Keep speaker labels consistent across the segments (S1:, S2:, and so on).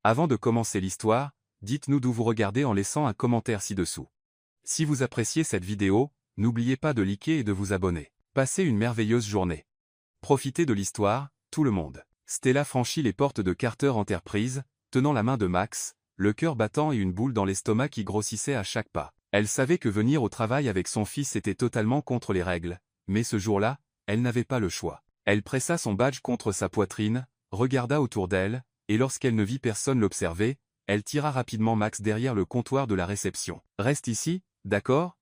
S1: Avant de commencer l'histoire, dites-nous d'où vous regardez en laissant un commentaire ci-dessous. Si vous appréciez cette vidéo, n'oubliez pas de liker et de vous abonner. Passez une merveilleuse journée. Profitez de l'histoire, tout le monde. Stella franchit les portes de Carter Enterprise, tenant la main de Max, le cœur battant et une boule dans l'estomac qui grossissait à chaque pas. Elle savait que venir au travail avec son fils était totalement contre les règles, mais ce jour-là, elle n'avait pas le choix. Elle pressa son badge contre sa poitrine, regarda autour d'elle, et lorsqu'elle ne vit personne l'observer, elle tira rapidement Max derrière le comptoir de la réception. « Reste ici, d'accord ?»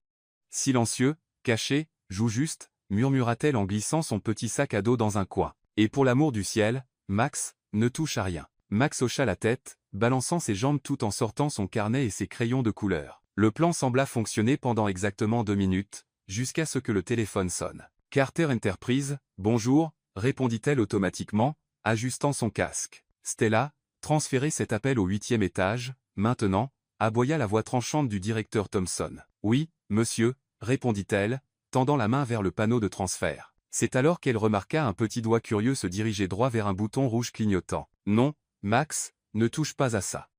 S1: Silencieux, caché, joue juste, murmura-t-elle en glissant son petit sac à dos dans un coin. « Et pour l'amour du ciel, Max, ne touche à rien. » Max hocha la tête, balançant ses jambes tout en sortant son carnet et ses crayons de couleur. Le plan sembla fonctionner pendant exactement 2 minutes, jusqu'à ce que le téléphone sonne. « Carter Enterprise, bonjour », répondit-elle automatiquement, ajustant son casque. Stella, transférez cet appel au 8e étage, maintenant, aboya la voix tranchante du directeur Thompson. « Oui, monsieur », répondit-elle, tendant la main vers le panneau de transfert. C'est alors qu'elle remarqua un petit doigt curieux se diriger droit vers un bouton rouge clignotant. « Non, Max, ne touche pas à ça. »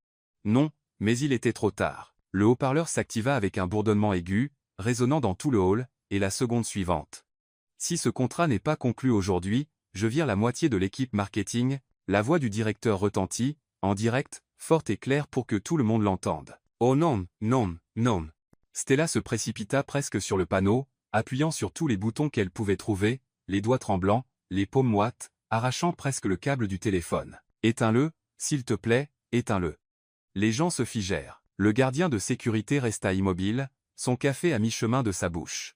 S1: Non, mais il était trop tard. Le haut-parleur s'activa avec un bourdonnement aigu, résonnant dans tout le hall, et la seconde suivante. « Si ce contrat n'est pas conclu aujourd'hui, je vire la moitié de l'équipe marketing. » La voix du directeur retentit, en direct, forte et claire pour que tout le monde l'entende. « Oh non, non, non !» Stella se précipita presque sur le panneau, appuyant sur tous les boutons qu'elle pouvait trouver, les doigts tremblants, les paumes moites, arrachant presque le câble du téléphone. « Éteins-le, s'il te plaît, éteins-le. » Les gens se figèrent. Le gardien de sécurité resta immobile, son café à mi-chemin de sa bouche.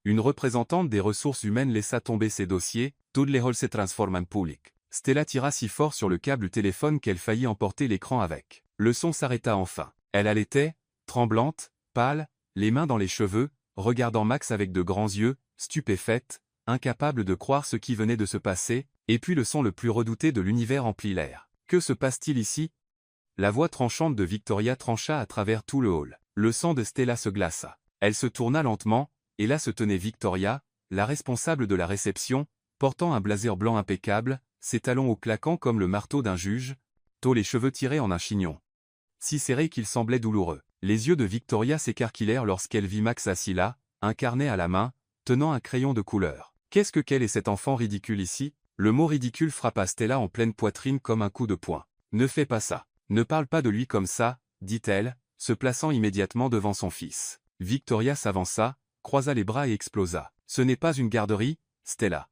S1: Une représentante des ressources humaines laissa tomber ses dossiers. « Toutes les halls se transforment en public. » Stella tira si fort sur le câble téléphone qu'elle faillit emporter l'écran avec. Le son s'arrêta enfin. Elle allaitait, tremblante, pâle, les mains dans les cheveux, regardant Max avec de grands yeux, stupéfaite, incapable de croire ce qui venait de se passer, et puis le son le plus redouté de l'univers emplit l'air. « Que se passe-t-il ici ?» La voix tranchante de Victoria trancha à travers tout le hall. Le sang de Stella se glaça. Elle se tourna lentement, et là se tenait Victoria, la responsable de la réception, portant un blazer blanc impeccable, ses talons hauts claquant comme le marteau d'un juge, les cheveux tirés en un chignon. Si serrés qu'ils semblaient douloureux. Les yeux de Victoria s'écarquillèrent lorsqu'elle vit Max assis là, un carnet à la main, tenant un crayon de couleur. Qu'est-ce qu'elle est cet enfant ridicule ici? Le mot ridicule frappa Stella en pleine poitrine comme un coup de poing. Ne fais pas ça. Ne parle pas de lui comme ça, dit-elle, se plaçant immédiatement devant son fils. Victoria s'avança, croisa les bras et explosa. Ce n'est pas une garderie, Stella.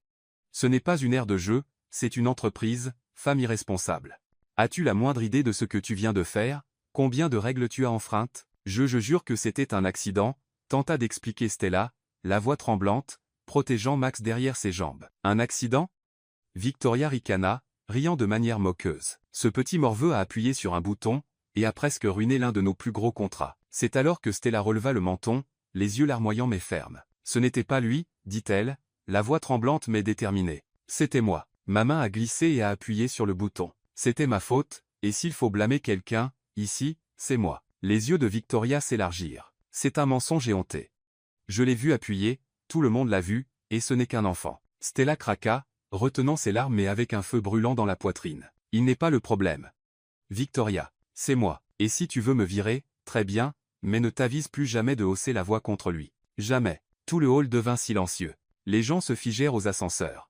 S1: Ce n'est pas une aire de jeu, c'est une entreprise, femme irresponsable. As-tu la moindre idée de ce que tu viens de faire? Combien de règles tu as enfreintes? Je jure que c'était un accident, tenta d'expliquer Stella, la voix tremblante, protégeant Max derrière ses jambes. Un accident? Victoria ricana, riant de manière moqueuse. Ce petit morveux a appuyé sur un bouton, et a presque ruiné l'un de nos plus gros contrats. C'est alors que Stella releva le menton, les yeux larmoyants mais fermes. Ce n'était pas lui, dit-elle, la voix tremblante mais déterminée. C'était moi. Ma main a glissé et a appuyé sur le bouton. C'était ma faute, et s'il faut blâmer quelqu'un, ici, c'est moi. Les yeux de Victoria s'élargirent. C'est un mensonge éhonté. Je l'ai vu appuyer, tout le monde l'a vu, et ce n'est qu'un enfant. Stella craqua, retenant ses larmes mais avec un feu brûlant dans la poitrine. Il n'est pas le problème. Victoria, c'est moi. Et si tu veux me virer, très bien, mais ne t'avise plus jamais de hausser la voix contre lui. Jamais. Tout le hall devint silencieux. Les gens se figèrent aux ascenseurs.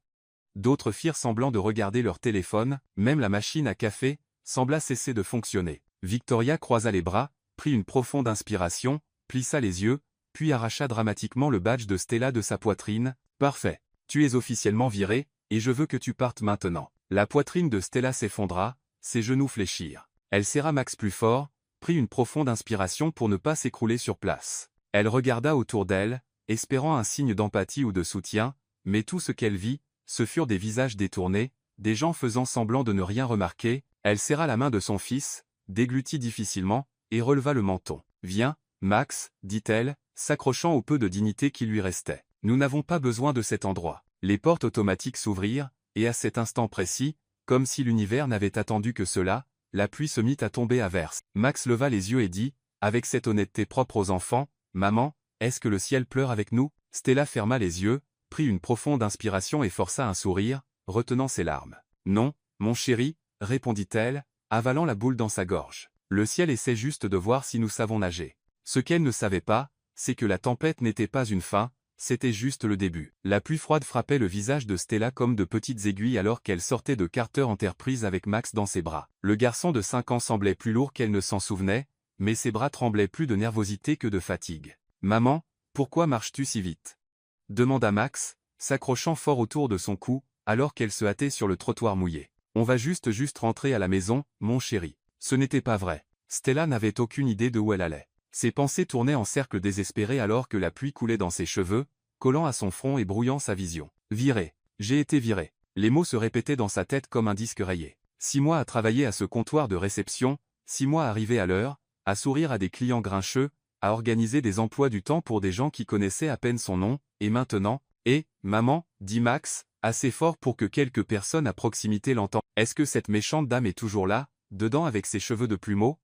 S1: D'autres firent semblant de regarder leur téléphone, même la machine à café sembla cesser de fonctionner. Victoria croisa les bras, prit une profonde inspiration, plissa les yeux, puis arracha dramatiquement le badge de Stella de sa poitrine. « Parfait. Tu es officiellement viré, et je veux que tu partes maintenant. » La poitrine de Stella s'effondra, ses genoux fléchirent. Elle serra Max plus fort, prit une profonde inspiration pour ne pas s'écrouler sur place. Elle regarda autour d'elle, espérant un signe d'empathie ou de soutien, mais tout ce qu'elle vit, ce furent des visages détournés, des gens faisant semblant de ne rien remarquer. Elle serra la main de son fils, déglutit difficilement, et releva le menton. « Viens, Max, dit-elle, s'accrochant au peu de dignité qui lui restait. Nous n'avons pas besoin de cet endroit. » Les portes automatiques s'ouvrirent, et à cet instant précis, comme si l'univers n'avait attendu que cela, la pluie se mit à tomber à verse. Max leva les yeux et dit, avec cette honnêteté propre aux enfants, « Maman, est-ce que le ciel pleure avec nous ?» Stella ferma les yeux, prit une profonde inspiration et força un sourire, retenant ses larmes. « Non, mon chéri, répondit-elle, avalant la boule dans sa gorge. Le ciel essaie juste de voir si nous savons nager. Ce qu'elle ne savait pas, c'est que la tempête n'était pas une fin, c'était juste le début. La pluie froide frappait le visage de Stella comme de petites aiguilles alors qu'elle sortait de Carter Enterprise avec Max dans ses bras. Le garçon de 5 ans semblait plus lourd qu'elle ne s'en souvenait, mais ses bras tremblaient plus de nervosité que de fatigue. « Maman, pourquoi marches-tu si vite ?» demanda Max, s'accrochant fort autour de son cou, alors qu'elle se hâtait sur le trottoir mouillé. « On va juste rentrer à la maison, mon chéri. » Ce n'était pas vrai. Stella n'avait aucune idée de où elle allait. Ses pensées tournaient en cercle désespéré alors que la pluie coulait dans ses cheveux, collant à son front et brouillant sa vision. « Viré. J'ai été viré. » Les mots se répétaient dans sa tête comme un disque rayé. 6 mois à travailler à ce comptoir de réception, 6 mois à arriver à l'heure, à sourire à des clients grincheux, à organiser des emplois du temps pour des gens qui connaissaient à peine son nom, et maintenant, « Eh, maman » dit Max, assez fort pour que quelques personnes à proximité l'entendent. « Est-ce que cette méchante dame est toujours là, dedans avec ses cheveux de plumeau ?»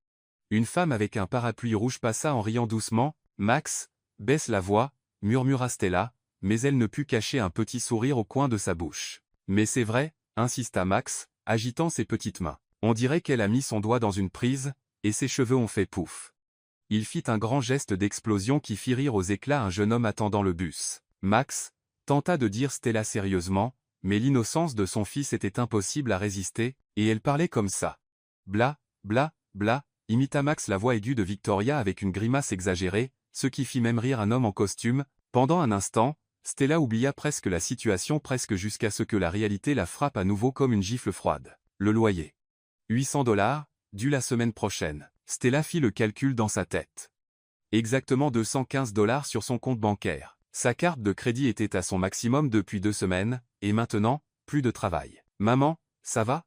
S1: Une femme avec un parapluie rouge passa en riant doucement. « Max, baisse la voix » murmura Stella, mais elle ne put cacher un petit sourire au coin de sa bouche. « Mais c'est vrai » insista Max, agitant ses petites mains. On dirait qu'elle a mis son doigt dans une prise, et ses cheveux ont fait pouf. Il fit un grand geste d'explosion qui fit rire aux éclats un jeune homme attendant le bus. Max tenta de dire Stella sérieusement, mais l'innocence de son fils était impossible à résister, et elle parlait comme ça. Bla, bla, bla, imita Max la voix aiguë de Victoria avec une grimace exagérée, ce qui fit même rire un homme en costume. Pendant un instant, Stella oublia presque la situation presque jusqu'à ce que la réalité la frappe à nouveau comme une gifle froide. Le loyer. 800 $, dû la semaine prochaine. Stella fit le calcul dans sa tête. Exactement 215 $ sur son compte bancaire. Sa carte de crédit était à son maximum depuis 2 semaines, et maintenant, plus de travail. « Maman, ça va ?»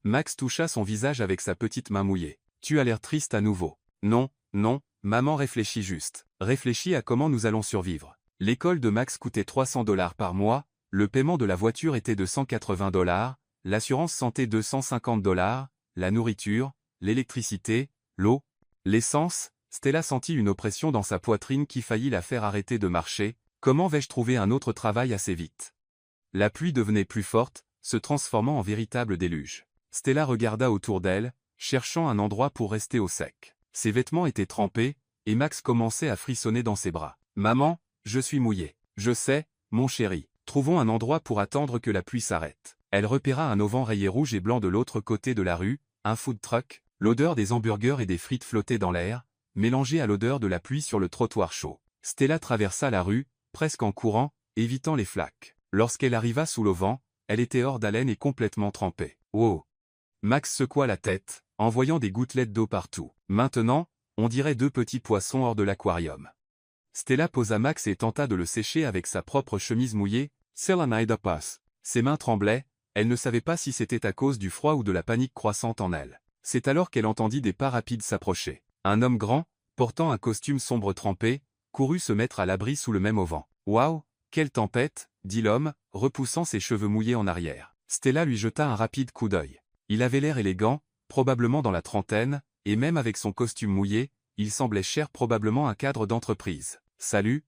S1: Max toucha son visage avec sa petite main mouillée. « Tu as l'air triste à nouveau. »« Non, non, maman réfléchit juste. Réfléchis à comment nous allons survivre. » L'école de Max coûtait 300 $ par mois, le paiement de la voiture était de 180 $, l'assurance santé 250 $, la nourriture, l'électricité, l'eau, l'essence. Stella sentit une oppression dans sa poitrine qui faillit la faire arrêter de marcher. Comment vais-je trouver un autre travail assez vite? La pluie devenait plus forte, se transformant en véritable déluge. Stella regarda autour d'elle, cherchant un endroit pour rester au sec. Ses vêtements étaient trempés, et Max commençait à frissonner dans ses bras. « Maman, je suis mouillé. »« Je sais, mon chéri. Trouvons un endroit pour attendre que la pluie s'arrête. » Elle repéra un auvent rayé rouge et blanc de l'autre côté de la rue, un food truck. L'odeur des hamburgers et des frites flottait dans l'air, mélangée à l'odeur de la pluie sur le trottoir chaud. Stella traversa la rue, presque en courant, évitant les flaques. Lorsqu'elle arriva sous l'auvent, elle était hors d'haleine et complètement trempée. « Wow !» Max secoua la tête, en voyant des gouttelettes d'eau partout. Maintenant, on dirait 2 petits poissons hors de l'aquarium. Stella posa Max et tenta de le sécher avec sa propre chemise mouillée. « Selanaida passe !» Ses mains tremblaient, elle ne savait pas si c'était à cause du froid ou de la panique croissante en elle. C'est alors qu'elle entendit des pas rapides s'approcher. Un homme grand, portant un costume sombre trempé, courut se mettre à l'abri sous le même auvent. « Waouh, quelle tempête !» dit l'homme, repoussant ses cheveux mouillés en arrière. Stella lui jeta un rapide coup d'œil. Il avait l'air élégant, probablement dans la trentaine, et même avec son costume mouillé, il semblait cher probablement un cadre d'entreprise. « Salut !»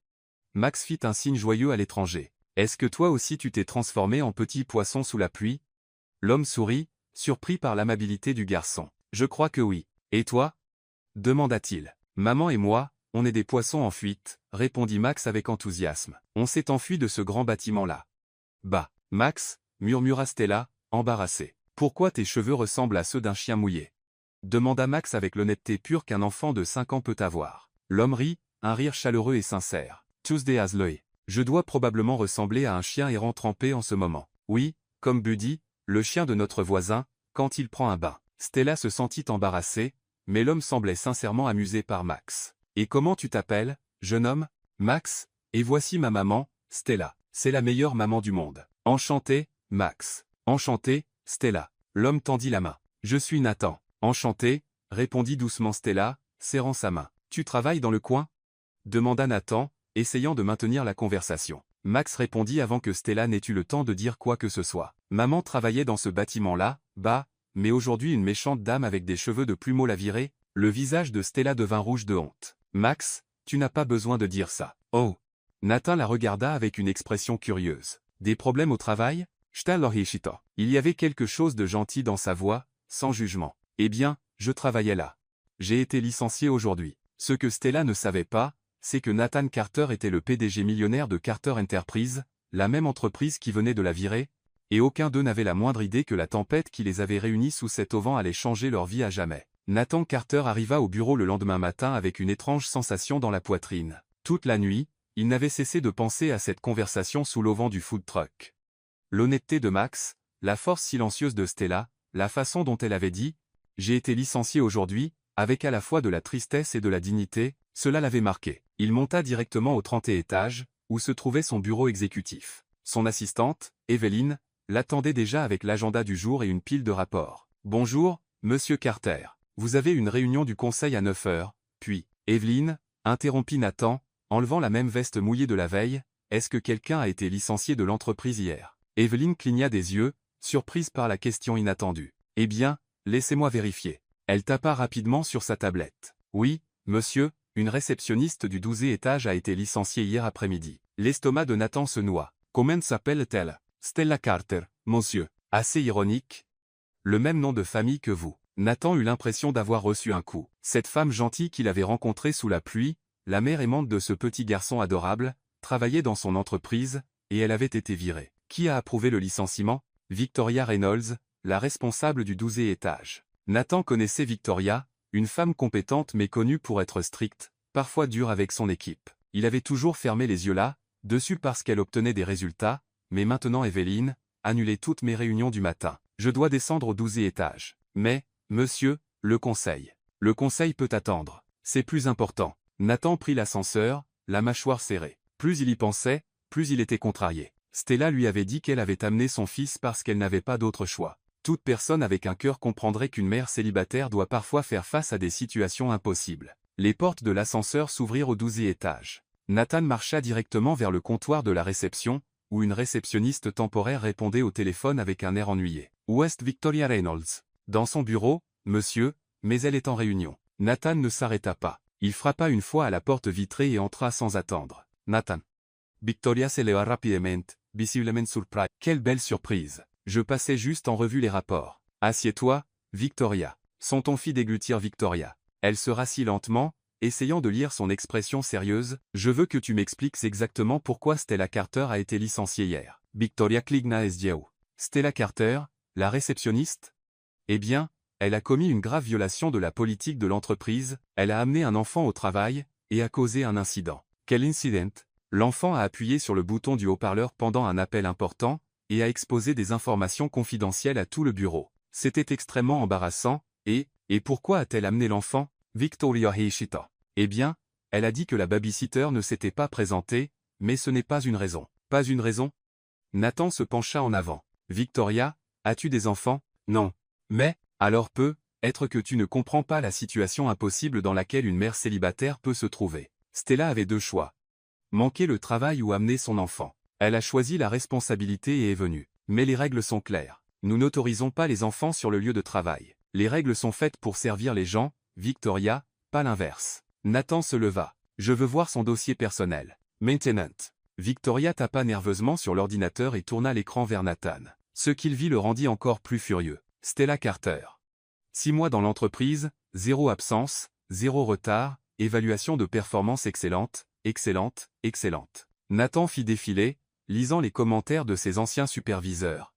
S1: Max fit un signe joyeux à l'étranger. « Est-ce que toi aussi tu t'es transformé en petit poisson sous la pluie ?» L'homme sourit, surpris par l'amabilité du garçon. « Je crois que oui. Et toi ?» demanda-t-il. « Maman et moi, on est des poissons en fuite, » répondit Max avec enthousiasme. « On s'est enfui de ce grand bâtiment-là. »« Bah, Max, » murmura Stella, embarrassée. « Pourquoi tes cheveux ressemblent à ceux d'un chien mouillé ?» demanda Max avec l'honnêteté pure qu'un enfant de 5 ans peut avoir. L'homme rit, un rire chaleureux et sincère. « Tuesday has l'œil. Je dois probablement ressembler à un chien errant trempé en ce moment. Oui, comme Buddy, le chien de notre voisin, quand il prend un bain. » Stella se sentit embarrassée, mais l'homme semblait sincèrement amusé par Max. « Et comment tu t'appelles, jeune homme ?»« Max, et voici ma maman, Stella. C'est la meilleure maman du monde. »« Enchanté, Max. »« Enchanté, Stella. » L'homme tendit la main. « Je suis Nathan. »« Enchanté, » répondit doucement Stella, serrant sa main. « Tu travailles dans le coin ?» demanda Nathan, essayant de maintenir la conversation. Max répondit avant que Stella n'ait eu le temps de dire quoi que ce soit. « Maman travaillait dans ce bâtiment-là, bah, mais aujourd'hui une méchante dame avec des cheveux de plumeau l'a virée. » Le visage de Stella devint rouge de honte. « Max, tu n'as pas besoin de dire ça. »« Oh !» Nathan la regarda avec une expression curieuse. « Des problèmes au travail ?» Il y avait quelque chose de gentil dans sa voix, sans jugement. Eh bien, je travaillais là. J'ai été licencié aujourd'hui. Ce que Stella ne savait pas, c'est que Nathan Carter était le PDG millionnaire de Carter Enterprise, la même entreprise qui venait de la virer, et aucun d'eux n'avait la moindre idée que la tempête qui les avait réunis sous cet auvent allait changer leur vie à jamais. Nathan Carter arriva au bureau le lendemain matin avec une étrange sensation dans la poitrine. Toute la nuit, il n'avait cessé de penser à cette conversation sous l'auvent du food truck. L'honnêteté de Max, la force silencieuse de Stella, la façon dont elle avait dit « J'ai été licencié aujourd'hui », avec à la fois de la tristesse et de la dignité, cela l'avait marqué. Il monta directement au 30e étage, où se trouvait son bureau exécutif. Son assistante, Evelyn, l'attendait déjà avec l'agenda du jour et une pile de rapports. « Bonjour, monsieur Carter. Vous avez une réunion du conseil à 9 heures, puis, Evelyn, interrompit Nathan, enlevant la même veste mouillée de la veille, est-ce que quelqu'un a été licencié de l'entreprise hier ?» Evelyn cligna des yeux, surprise par la question inattendue. « Eh bien, laissez-moi vérifier. » Elle tapa rapidement sur sa tablette. « Oui, monsieur, une réceptionniste du 12e étage a été licenciée hier après-midi. » L'estomac de Nathan se noua. « Comment s'appelle-t-elle ?»« Stella Carter, monsieur. » Assez ironique. Le même nom de famille que vous. Nathan eut l'impression d'avoir reçu un coup. Cette femme gentille qu'il avait rencontrée sous la pluie, la mère aimante de ce petit garçon adorable, travaillait dans son entreprise, et elle avait été virée. Qui a approuvé le licenciement? Victoria Reynolds, la responsable du 12e étage. Nathan connaissait Victoria, une femme compétente mais connue pour être stricte, parfois dure avec son équipe. Il avait toujours fermé les yeux là-dessus parce qu'elle obtenait des résultats, mais maintenant Evelyn, annulez toutes mes réunions du matin. Je dois descendre au 12e étage. Mais, monsieur, le conseil. Le conseil peut attendre. C'est plus important. Nathan prit l'ascenseur, la mâchoire serrée. Plus il y pensait, plus il était contrarié. Stella lui avait dit qu'elle avait amené son fils parce qu'elle n'avait pas d'autre choix. Toute personne avec un cœur comprendrait qu'une mère célibataire doit parfois faire face à des situations impossibles. Les portes de l'ascenseur s'ouvrirent au 12e étage. Nathan marcha directement vers le comptoir de la réception, où une réceptionniste temporaire répondait au téléphone avec un air ennuyé. « Où est Victoria Reynolds ?»« Dans son bureau, monsieur, mais elle est en réunion. » Nathan ne s'arrêta pas. Il frappa une fois à la porte vitrée et entra sans attendre. « Nathan. » Victoria se leva rapidement, visiblement surprise. « Quelle belle surprise. Je passais juste en revue les rapports. »« Assieds-toi, Victoria. » Son ton fit déglutir Victoria. Elle se rassit lentement, essayant de lire son expression sérieuse. « Je veux que tu m'expliques exactement pourquoi Stella Carter a été licenciée hier. » Victoria cligna des yeux. « Stella Carter, la réceptionniste ? Eh bien, elle a commis une grave violation de la politique de l'entreprise, elle a amené un enfant au travail, et a causé un incident. » « Quel incident ?» L'enfant a appuyé sur le bouton du haut-parleur pendant un appel important, et a exposé des informations confidentielles à tout le bureau. C'était extrêmement embarrassant, et pourquoi a-t-elle amené l'enfant? Victoria Heishita. Eh bien, elle a dit que la babysitter ne s'était pas présentée, mais ce n'est pas une raison. Pas une raison? Nathan se pencha en avant. Victoria, as-tu des enfants? Non. Mais, alors être que tu ne comprends pas la situation impossible dans laquelle une mère célibataire peut se trouver. Stella avait deux choix. Manquer le travail ou amener son enfant. Elle a choisi la responsabilité et est venue. Mais les règles sont claires. Nous n'autorisons pas les enfants sur le lieu de travail. Les règles sont faites pour servir les gens, Victoria, pas l'inverse. Nathan se leva. Je veux voir son dossier personnel. Maintenant. Victoria tapa nerveusement sur l'ordinateur et tourna l'écran vers Nathan. Ce qu'il vit le rendit encore plus furieux. Stella Carter. 6 mois dans l'entreprise, 0 absence, 0 retard, évaluation de performance excellente, excellente, excellente. Nathan fit défiler, lisant les commentaires de ses anciens superviseurs.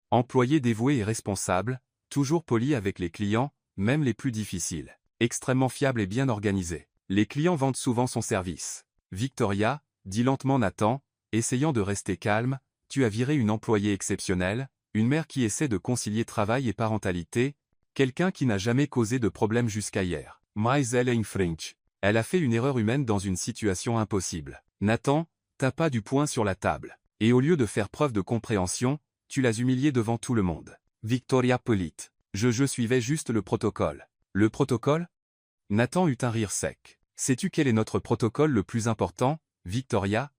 S1: Employé dévoué et responsable, toujours poli avec les clients, même les plus difficiles. Extrêmement fiable et bien organisé. Les clients vendent souvent son service. Victoria, dit lentement Nathan, essayant de rester calme, tu as viré une employée exceptionnelle, une mère qui essaie de concilier travail et parentalité, quelqu'un qui n'a jamais causé de problème jusqu'à hier. Mais elle est French. Elle a fait une erreur humaine dans une situation impossible. Nathan tapa du poing sur la table. Et au lieu de faire preuve de compréhension, tu l'as humiliée devant tout le monde. Victoria Polite. Je suivais juste le protocole. Le protocole? Nathan eut un rire sec. Sais-tu quel est notre protocole le plus important, Victoria?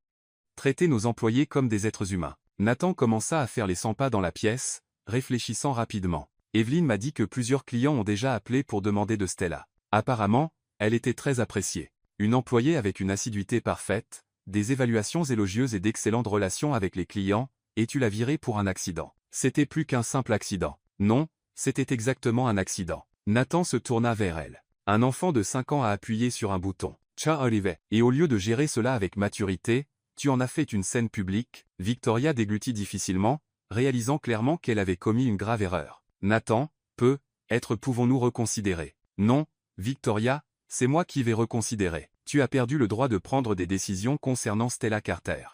S1: Traiter nos employés comme des êtres humains. Nathan commença à faire les 100 pas dans la pièce, réfléchissant rapidement. Evelyn m'a dit que plusieurs clients ont déjà appelé pour demander de Stella. Apparemment, elle était très appréciée. Une employée avec une assiduité parfaite, des évaluations élogieuses et d'excellentes relations avec les clients, et tu l'as virée pour un accident. C'était plus qu'un simple accident. Non, c'était exactement un accident. Nathan se tourna vers elle. Un enfant de 5 ans a appuyé sur un bouton. Ciao Olivier. Et au lieu de gérer cela avec maturité, tu en as fait une scène publique. Victoria déglutit difficilement, réalisant clairement qu'elle avait commis une grave erreur. Nathan, pouvons-nous reconsidérer? Non, Victoria, c'est moi qui vais reconsidérer. Tu as perdu le droit de prendre des décisions concernant Stella Carter.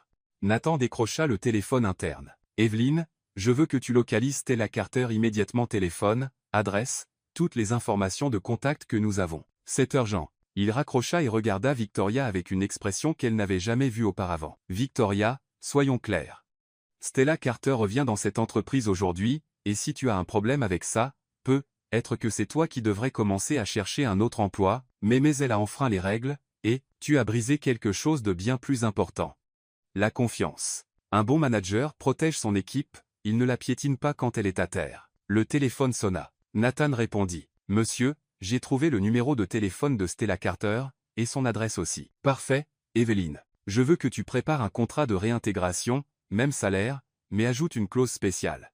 S1: Nathan décrocha le téléphone interne. Evelyn, je veux que tu localises Stella Carter immédiatement. Téléphone, adresse, toutes les informations de contact que nous avons. C'est urgent. Il raccrocha et regarda Victoria avec une expression qu'elle n'avait jamais vue auparavant. Victoria, soyons clairs. Stella Carter revient dans cette entreprise aujourd'hui, et si tu as un problème avec ça, peut-être que c'est toi qui devrais commencer à chercher un autre emploi, mais elle a enfreint les règles, et tu as brisé quelque chose de bien plus important. La confiance. Un bon manager protège son équipe, il ne la piétine pas quand elle est à terre. Le téléphone sonna. Nathan répondit. Monsieur, j'ai trouvé le numéro de téléphone de Stella Carter, et son adresse aussi. Parfait, Evelyn. Je veux que tu prépares un contrat de réintégration, même salaire, mais ajoute une clause spéciale.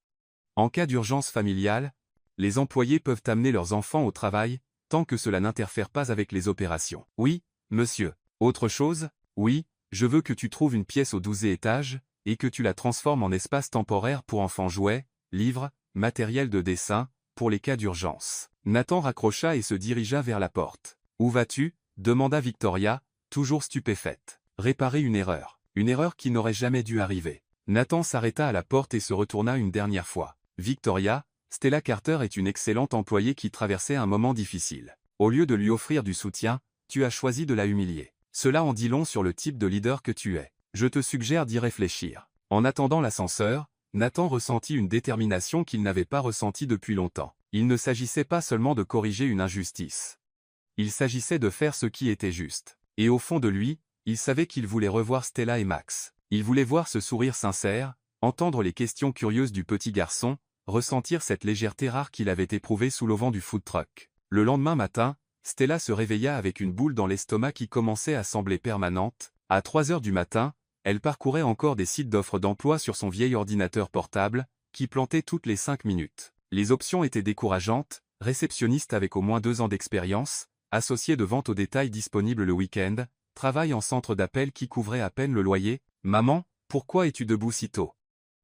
S1: En cas d'urgence familiale, les employés peuvent amener leurs enfants au travail, tant que cela n'interfère pas avec les opérations. Oui, monsieur. Autre chose? Oui, je veux que tu trouves une pièce au 12e étage, et que tu la transformes en espace temporaire pour enfants jouets, livres, matériel de dessin, pour les cas d'urgence. Nathan raccrocha et se dirigea vers la porte. Où vas-tu? Demanda Victoria, toujours stupéfaite. Réparer une erreur qui n'aurait jamais dû arriver. Nathan s'arrêta à la porte et se retourna une dernière fois. Victoria, Stella Carter est une excellente employée qui traversait un moment difficile. Au lieu de lui offrir du soutien, tu as choisi de la humilier. Cela en dit long sur le type de leader que tu es. Je te suggère d'y réfléchir. En attendant l'ascenseur, Nathan ressentit une détermination qu'il n'avait pas ressentie depuis longtemps. Il ne s'agissait pas seulement de corriger une injustice. Il s'agissait de faire ce qui était juste. Et au fond de lui, il savait qu'il voulait revoir Stella et Max. Il voulait voir ce sourire sincère, entendre les questions curieuses du petit garçon, ressentir cette légèreté rare qu'il avait éprouvée sous l'auvent du food truck. Le lendemain matin, Stella se réveilla avec une boule dans l'estomac qui commençait à sembler permanente. À 3 heures du matin, elle parcourait encore des sites d'offres d'emploi sur son vieil ordinateur portable, qui plantait toutes les 5 minutes. Les options étaient décourageantes, réceptionniste avec au moins 2 ans d'expérience, associé de vente au détail disponible le week-end, travail en centre d'appel qui couvrait à peine le loyer. Maman, pourquoi es-tu debout si tôt?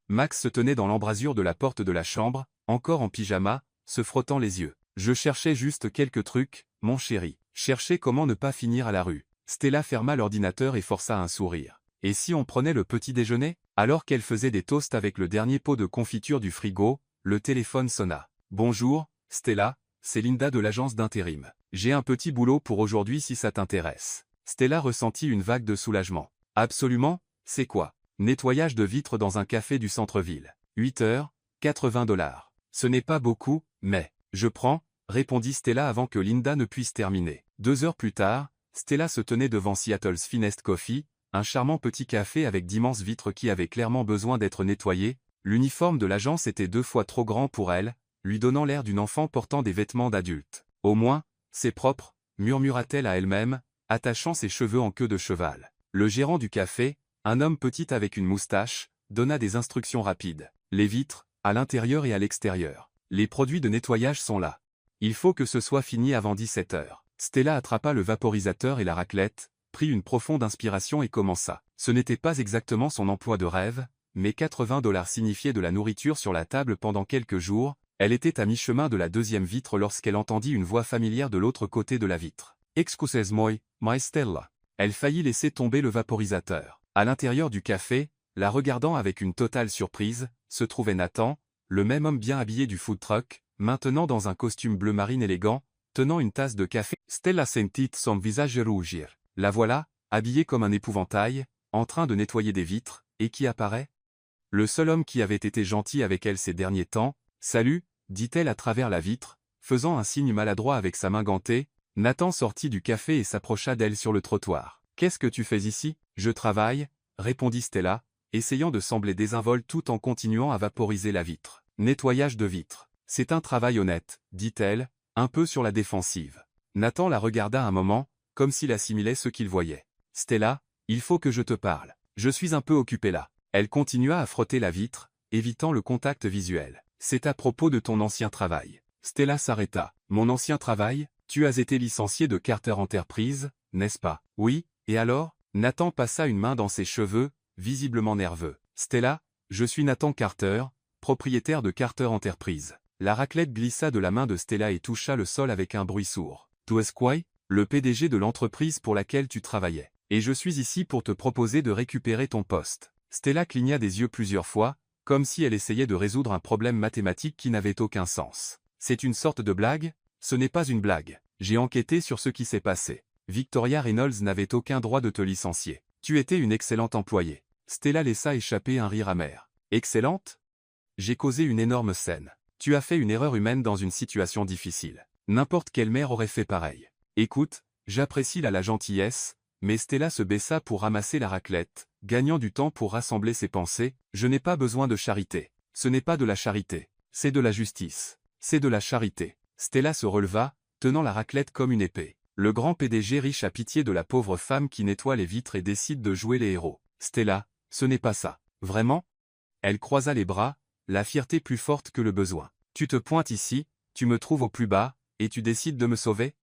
S1: Max se tenait dans l'embrasure de la porte de la chambre, encore en pyjama, se frottant les yeux. Je cherchais juste quelques trucs, mon chéri. Chercher comment ne pas finir à la rue. Stella ferma l'ordinateur et força un sourire. Et si on prenait le petit déjeuner? Alors qu'elle faisait des toasts avec le dernier pot de confiture du frigo, le téléphone sonna. Bonjour, Stella, c'est Linda de l'agence d'intérim. J'ai un petit boulot pour aujourd'hui si ça t'intéresse. Stella ressentit une vague de soulagement. Absolument, c'est quoi? Nettoyage de vitres dans un café du centre-ville. 8 heures, $80. Ce n'est pas beaucoup, mais je prends, répondit Stella avant que Linda ne puisse terminer. 2 heures plus tard, Stella se tenait devant Seattle's Finest Coffee, un charmant petit café avec d'immenses vitres qui avaient clairement besoin d'être nettoyées. L'uniforme de l'agence était 2 fois trop grand pour elle, lui donnant l'air d'une enfant portant des vêtements d'adulte. Au moins, c'est propre, murmura-t-elle à elle-même, attachant ses cheveux en queue de cheval. Le gérant du café, un homme petit avec une moustache, donna des instructions rapides. Les vitres, à l'intérieur et à l'extérieur. Les produits de nettoyage sont là. Il faut que ce soit fini avant 17 heures. Stella attrapa le vaporisateur et la raclette, prit une profonde inspiration et commença. Ce n'était pas exactement son emploi de rêve, mais $80 signifiaient de la nourriture sur la table pendant quelques jours. Elle était à mi-chemin de la deuxième vitre lorsqu'elle entendit une voix familière de l'autre côté de la vitre. « Excusez-moi, my Stella ». Elle faillit laisser tomber le vaporisateur. À l'intérieur du café, la regardant avec une totale surprise, se trouvait Nathan, le même homme bien habillé du food truck, maintenant dans un costume bleu marine élégant, tenant une tasse de café. Stella sentit son visage rougir. La voilà, habillée comme un épouvantail, en train de nettoyer des vitres, et qui apparaît? Le seul homme qui avait été gentil avec elle ces derniers temps. « Salut », dit-elle à travers la vitre, faisant un signe maladroit avec sa main gantée. Nathan sortit du café et s'approcha d'elle sur le trottoir. « Qu'est-ce que tu fais ici? »« Je travaille », répondit Stella, essayant de sembler désinvolte tout en continuant à vaporiser la vitre. « Nettoyage de vitres. C'est un travail honnête, » dit-elle, un peu sur la défensive. Nathan la regarda un moment, comme s'il assimilait ce qu'il voyait. « Stella, il faut que je te parle. Je suis un peu occupée là. » Elle continua à frotter la vitre, évitant le contact visuel. « C'est à propos de ton ancien travail. » Stella s'arrêta. « Mon ancien travail, tu as été licencié de Carter Enterprise, n'est-ce pas? Oui, et alors? Nathan passa une main dans ses cheveux, visiblement nerveux. Stella, je suis Nathan Carter, propriétaire de Carter Enterprise. La raclette glissa de la main de Stella et toucha le sol avec un bruit sourd. Tu es quoi? Le PDG de l'entreprise pour laquelle tu travaillais. Et je suis ici pour te proposer de récupérer ton poste. Stella cligna des yeux plusieurs fois, comme si elle essayait de résoudre un problème mathématique qui n'avait aucun sens. C'est une sorte de blague? Ce n'est pas une blague. J'ai enquêté sur ce qui s'est passé. Victoria Reynolds n'avait aucun droit de te licencier. Tu étais une excellente employée. Stella laissa échapper un rire amer. Excellente? J'ai causé une énorme scène. Tu as fait une erreur humaine dans une situation difficile. N'importe quelle mère aurait fait pareil. Écoute, j'apprécie la gentillesse, mais Stella se baissa pour ramasser la raclette, gagnant du temps pour rassembler ses pensées. Je n'ai pas besoin de charité. Ce n'est pas de la charité. C'est de la justice. C'est de la charité. Stella se releva, tenant la raclette comme une épée. Le grand PDG riche a pitié de la pauvre femme qui nettoie les vitres et décide de jouer les héros. Stella, ce n'est pas ça. Vraiment? Elle croisa les bras, la fierté plus forte que le besoin. Tu te pointes ici, tu me trouves au plus bas, et tu décides de me sauver?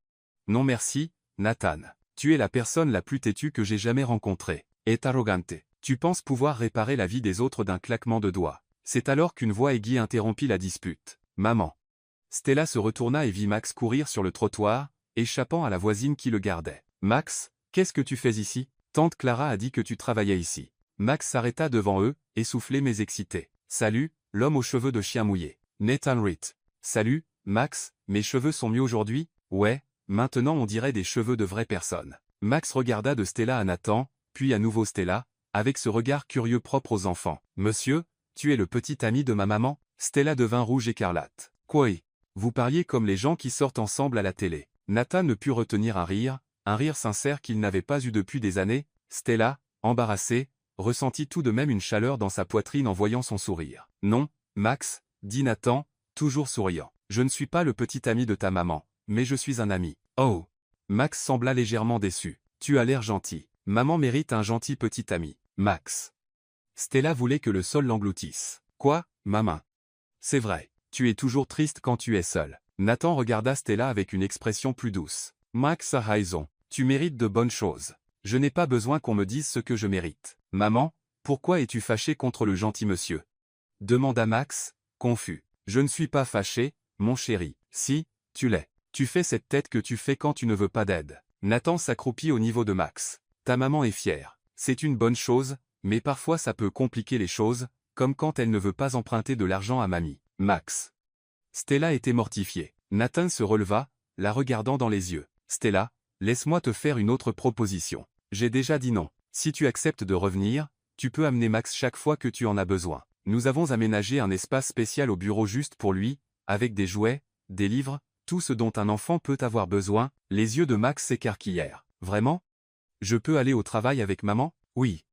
S1: Non merci, Nathan. Tu es la personne la plus têtue que j'ai jamais rencontrée. Et arrogante. Tu penses pouvoir réparer la vie des autres d'un claquement de doigts. C'est alors qu'une voix aiguë interrompit la dispute. Maman. Stella se retourna et vit Max courir sur le trottoir, échappant à la voisine qui le gardait. Max, qu'est-ce que tu fais ici? Tante Clara a dit que tu travaillais ici. Max s'arrêta devant eux, essoufflé mais excité. Salut, l'homme aux cheveux de chien mouillé. Nathan Reed. Salut, Max, mes cheveux sont mieux aujourd'hui? Ouais, maintenant on dirait des cheveux de vraie personne. Max regarda de Stella à Nathan, puis à nouveau Stella, avec ce regard curieux propre aux enfants. Monsieur, tu es le petit ami de ma maman? Stella devint rouge écarlate. Quoi? Vous parliez comme les gens qui sortent ensemble à la télé. Nathan ne put retenir un rire sincère qu'il n'avait pas eu depuis des années. Stella, embarrassée, ressentit tout de même une chaleur dans sa poitrine en voyant son sourire. Non, Max, dit Nathan, toujours souriant. Je ne suis pas le petit ami de ta maman, mais je suis un ami. Oh! Max sembla légèrement déçu. Tu as l'air gentil. Maman mérite un gentil petit ami. Max. Stella voulait que le sol l'engloutisse. Quoi, maman? C'est vrai. Tu es toujours triste quand tu es seul. Nathan regarda Stella avec une expression plus douce. Max a raison. Tu mérites de bonnes choses. Je n'ai pas besoin qu'on me dise ce que je mérite. Maman, pourquoi es-tu fâché contre le gentil monsieur? Demanda Max, confus. Je ne suis pas fâché, mon chéri. Si, tu l'es. Tu fais cette tête que tu fais quand tu ne veux pas d'aide. Nathan s'accroupit au niveau de Max. Ta maman est fière. C'est une bonne chose, mais parfois ça peut compliquer les choses, comme quand elle ne veut pas emprunter de l'argent à mamie. Max. Stella était mortifiée. Nathan se releva, la regardant dans les yeux. Stella, laisse-moi te faire une autre proposition. J'ai déjà dit non. Si tu acceptes de revenir, tu peux amener Max chaque fois que tu en as besoin. Nous avons aménagé un espace spécial au bureau juste pour lui, avec des jouets, des livres, tout ce dont un enfant peut avoir besoin. Les yeux de Max s'écarquillèrent. Vraiment? Je peux aller au travail avec maman? Oui.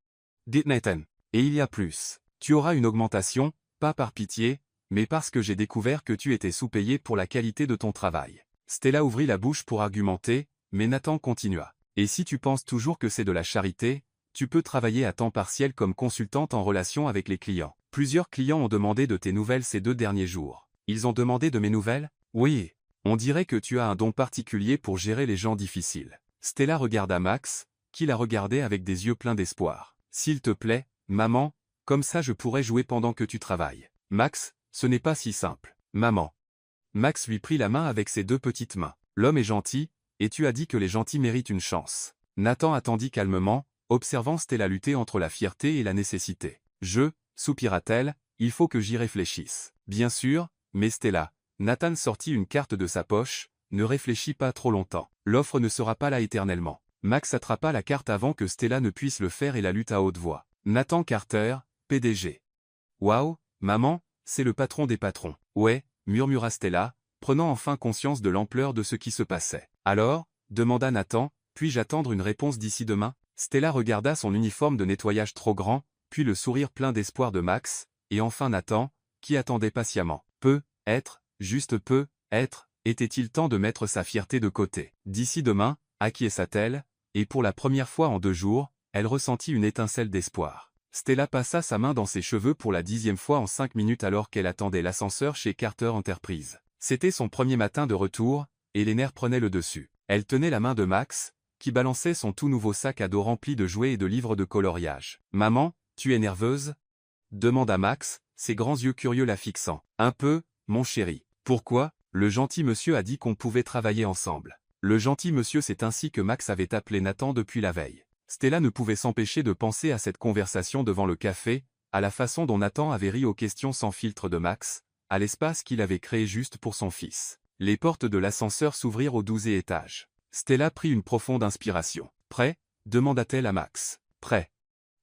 S1: Dit Nathan. Et il y a plus. Tu auras une augmentation, pas par pitié, mais parce que j'ai découvert que tu étais sous-payé pour la qualité de ton travail. Stella ouvrit la bouche pour argumenter, mais Nathan continua. Et si tu penses toujours que c'est de la charité, tu peux travailler à temps partiel comme consultante en relation avec les clients. Plusieurs clients ont demandé de tes nouvelles ces 2 derniers jours. Ils ont demandé de mes nouvelles? Oui. On dirait que tu as un don particulier pour gérer les gens difficiles. Stella regarda Max, qui la regardait avec des yeux pleins d'espoir. S'il te plaît, maman, comme ça je pourrais jouer pendant que tu travailles. Max, ce n'est pas si simple. Maman. Max lui prit la main avec ses 2 petites mains. L'homme est gentil, et tu as dit que les gentils méritent une chance. Nathan attendit calmement, observant Stella lutter entre la fierté et la nécessité. Soupira-t-elle, il faut que j'y réfléchisse. Bien sûr, mais Stella. Nathan sortit une carte de sa poche, ne réfléchis pas trop longtemps. L'offre ne sera pas là éternellement. Max attrapa la carte avant que Stella ne puisse le faire et la lut à haute voix. Nathan Carter, PDG. Waouh, maman, c'est le patron des patrons. Ouais, murmura Stella, prenant enfin conscience de l'ampleur de ce qui se passait. Alors, demanda Nathan, puis-je attendre une réponse d'ici demain? Stella regarda son uniforme de nettoyage trop grand, puis le sourire plein d'espoir de Max, et enfin Nathan, qui attendait patiemment. Juste peut être, était-il temps de mettre sa fierté de côté. D'ici demain, acquiesça-t-elle, et pour la première fois en 2 jours, elle ressentit une étincelle d'espoir. Stella passa sa main dans ses cheveux pour la 10e fois en 5 minutes alors qu'elle attendait l'ascenseur chez Carter Enterprise. C'était son premier matin de retour, et les nerfs prenaient le dessus. Elle tenait la main de Max, qui balançait son tout nouveau sac à dos rempli de jouets et de livres de coloriage. « Maman, tu es nerveuse ?» demanda Max, ses grands yeux curieux la fixant. « Un peu, mon chéri. »« Pourquoi ?» Le gentil monsieur a dit qu'on pouvait travailler ensemble. Le gentil monsieur, c'est ainsi que Max avait appelé Nathan depuis la veille. Stella ne pouvait s'empêcher de penser à cette conversation devant le café, à la façon dont Nathan avait ri aux questions sans filtre de Max, à l'espace qu'il avait créé juste pour son fils. Les portes de l'ascenseur s'ouvrirent au 12e étage. Stella prit une profonde inspiration. « Prêt ?» demanda-t-elle à Max. « Prêt »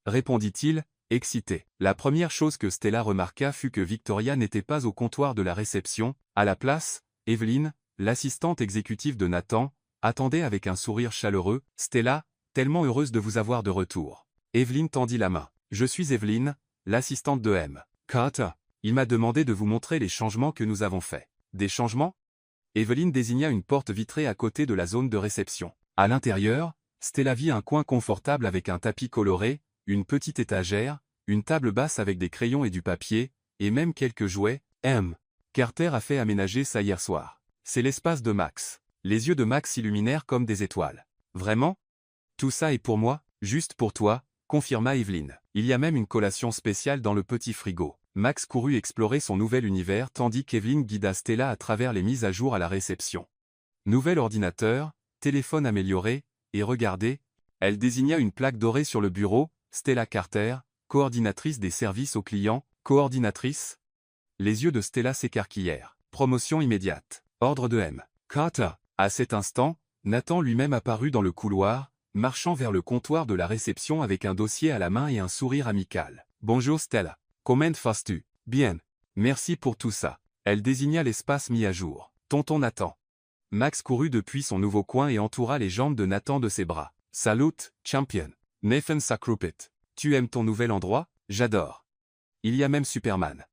S1: répondit-il, excité. La première chose que Stella remarqua fut que Victoria n'était pas au comptoir de la réception. À la place, Evelyn, l'assistante exécutive de Nathan, attendait avec un sourire chaleureux. « Stella, tellement heureuse de vous avoir de retour. » Evelyn tendit la main. « Je suis Evelyn, l'assistante de M. Carter. Il m'a demandé de vous montrer les changements que nous avons faits. » « Des changements ?» Evelyn désigna une porte vitrée à côté de la zone de réception. À l'intérieur, Stella vit un coin confortable avec un tapis coloré, une petite étagère, une table basse avec des crayons et du papier, et même quelques jouets. M. Carter a fait aménager ça hier soir. C'est l'espace de Max. Les yeux de Max s'illuminèrent comme des étoiles. Vraiment ? Tout ça est pour moi, juste pour toi, confirma Evelyn. Il y a même une collation spéciale dans le petit frigo. Max courut explorer son nouvel univers tandis qu'Evelyn guida Stella à travers les mises à jour à la réception. Nouvel ordinateur, téléphone amélioré, et regardez, elle désigna une plaque dorée sur le bureau. Stella Carter, coordinatrice des services aux clients, coordinatrice. Les yeux de Stella s'écarquillèrent. Promotion immédiate. Ordre de M. Carter. À cet instant, Nathan lui-même apparut dans le couloir, marchant vers le comptoir de la réception avec un dossier à la main et un sourire amical. « Bonjour Stella. Comment vas-tu ? » « Bien. Merci pour tout ça. » Elle désigna l'espace mis à jour. « Tonton Nathan. » Max courut depuis son nouveau coin et entoura les jambes de Nathan de ses bras. « Salut, champion. Nathan s'accroupit. Tu aimes ton nouvel endroit ? J'adore. Il y a même Superman. »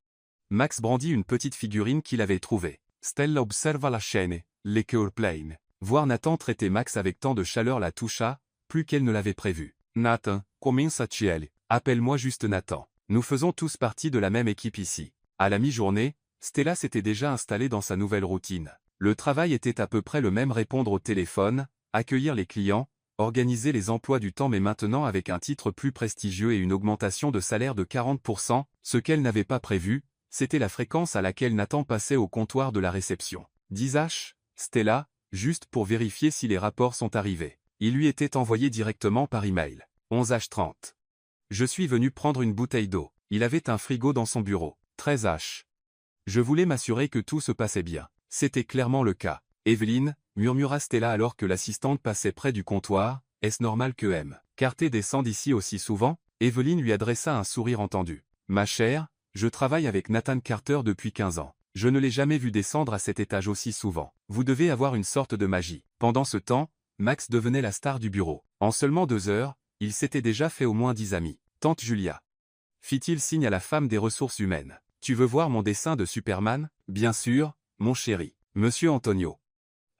S1: Max brandit une petite figurine qu'il avait trouvée. Stella observa la scène, les cœurs pleins. Voir Nathan traiter Max avec tant de chaleur la toucha, plus qu'elle ne l'avait prévu. « Nathan, comment ça-tu ? Appelle-moi juste Nathan. Nous faisons tous partie de la même équipe ici. » À la mi-journée, Stella s'était déjà installée dans sa nouvelle routine. Le travail était à peu près le même: répondre au téléphone, accueillir les clients, organiser les emplois du temps, mais maintenant avec un titre plus prestigieux et une augmentation de salaire de 40%, ce qu'elle n'avait pas prévu, c'était la fréquence à laquelle Nathan passait au comptoir de la réception. 10h, Stella, juste pour vérifier si les rapports sont arrivés. Il lui était envoyé directement par email. 11h30. Je suis venu prendre une bouteille d'eau. Il avait un frigo dans son bureau. 13h. Je voulais m'assurer que tout se passait bien. C'était clairement le cas. Evelyn, murmura Stella alors que l'assistante passait près du comptoir, est-ce normal que M. Carter descende ici aussi souvent? Evelyn lui adressa un sourire entendu. Ma chère, je travaille avec Nathan Carter depuis 15 ans. Je ne l'ai jamais vu descendre à cet étage aussi souvent. Vous devez avoir une sorte de magie. Pendant ce temps, Max devenait la star du bureau. En seulement 2 heures, il s'était déjà fait au moins 10 amis. Tante Julia. Fit-il signe à la femme des ressources humaines. Tu veux voir mon dessin de Superman? Bien sûr, mon chéri. Monsieur Antonio.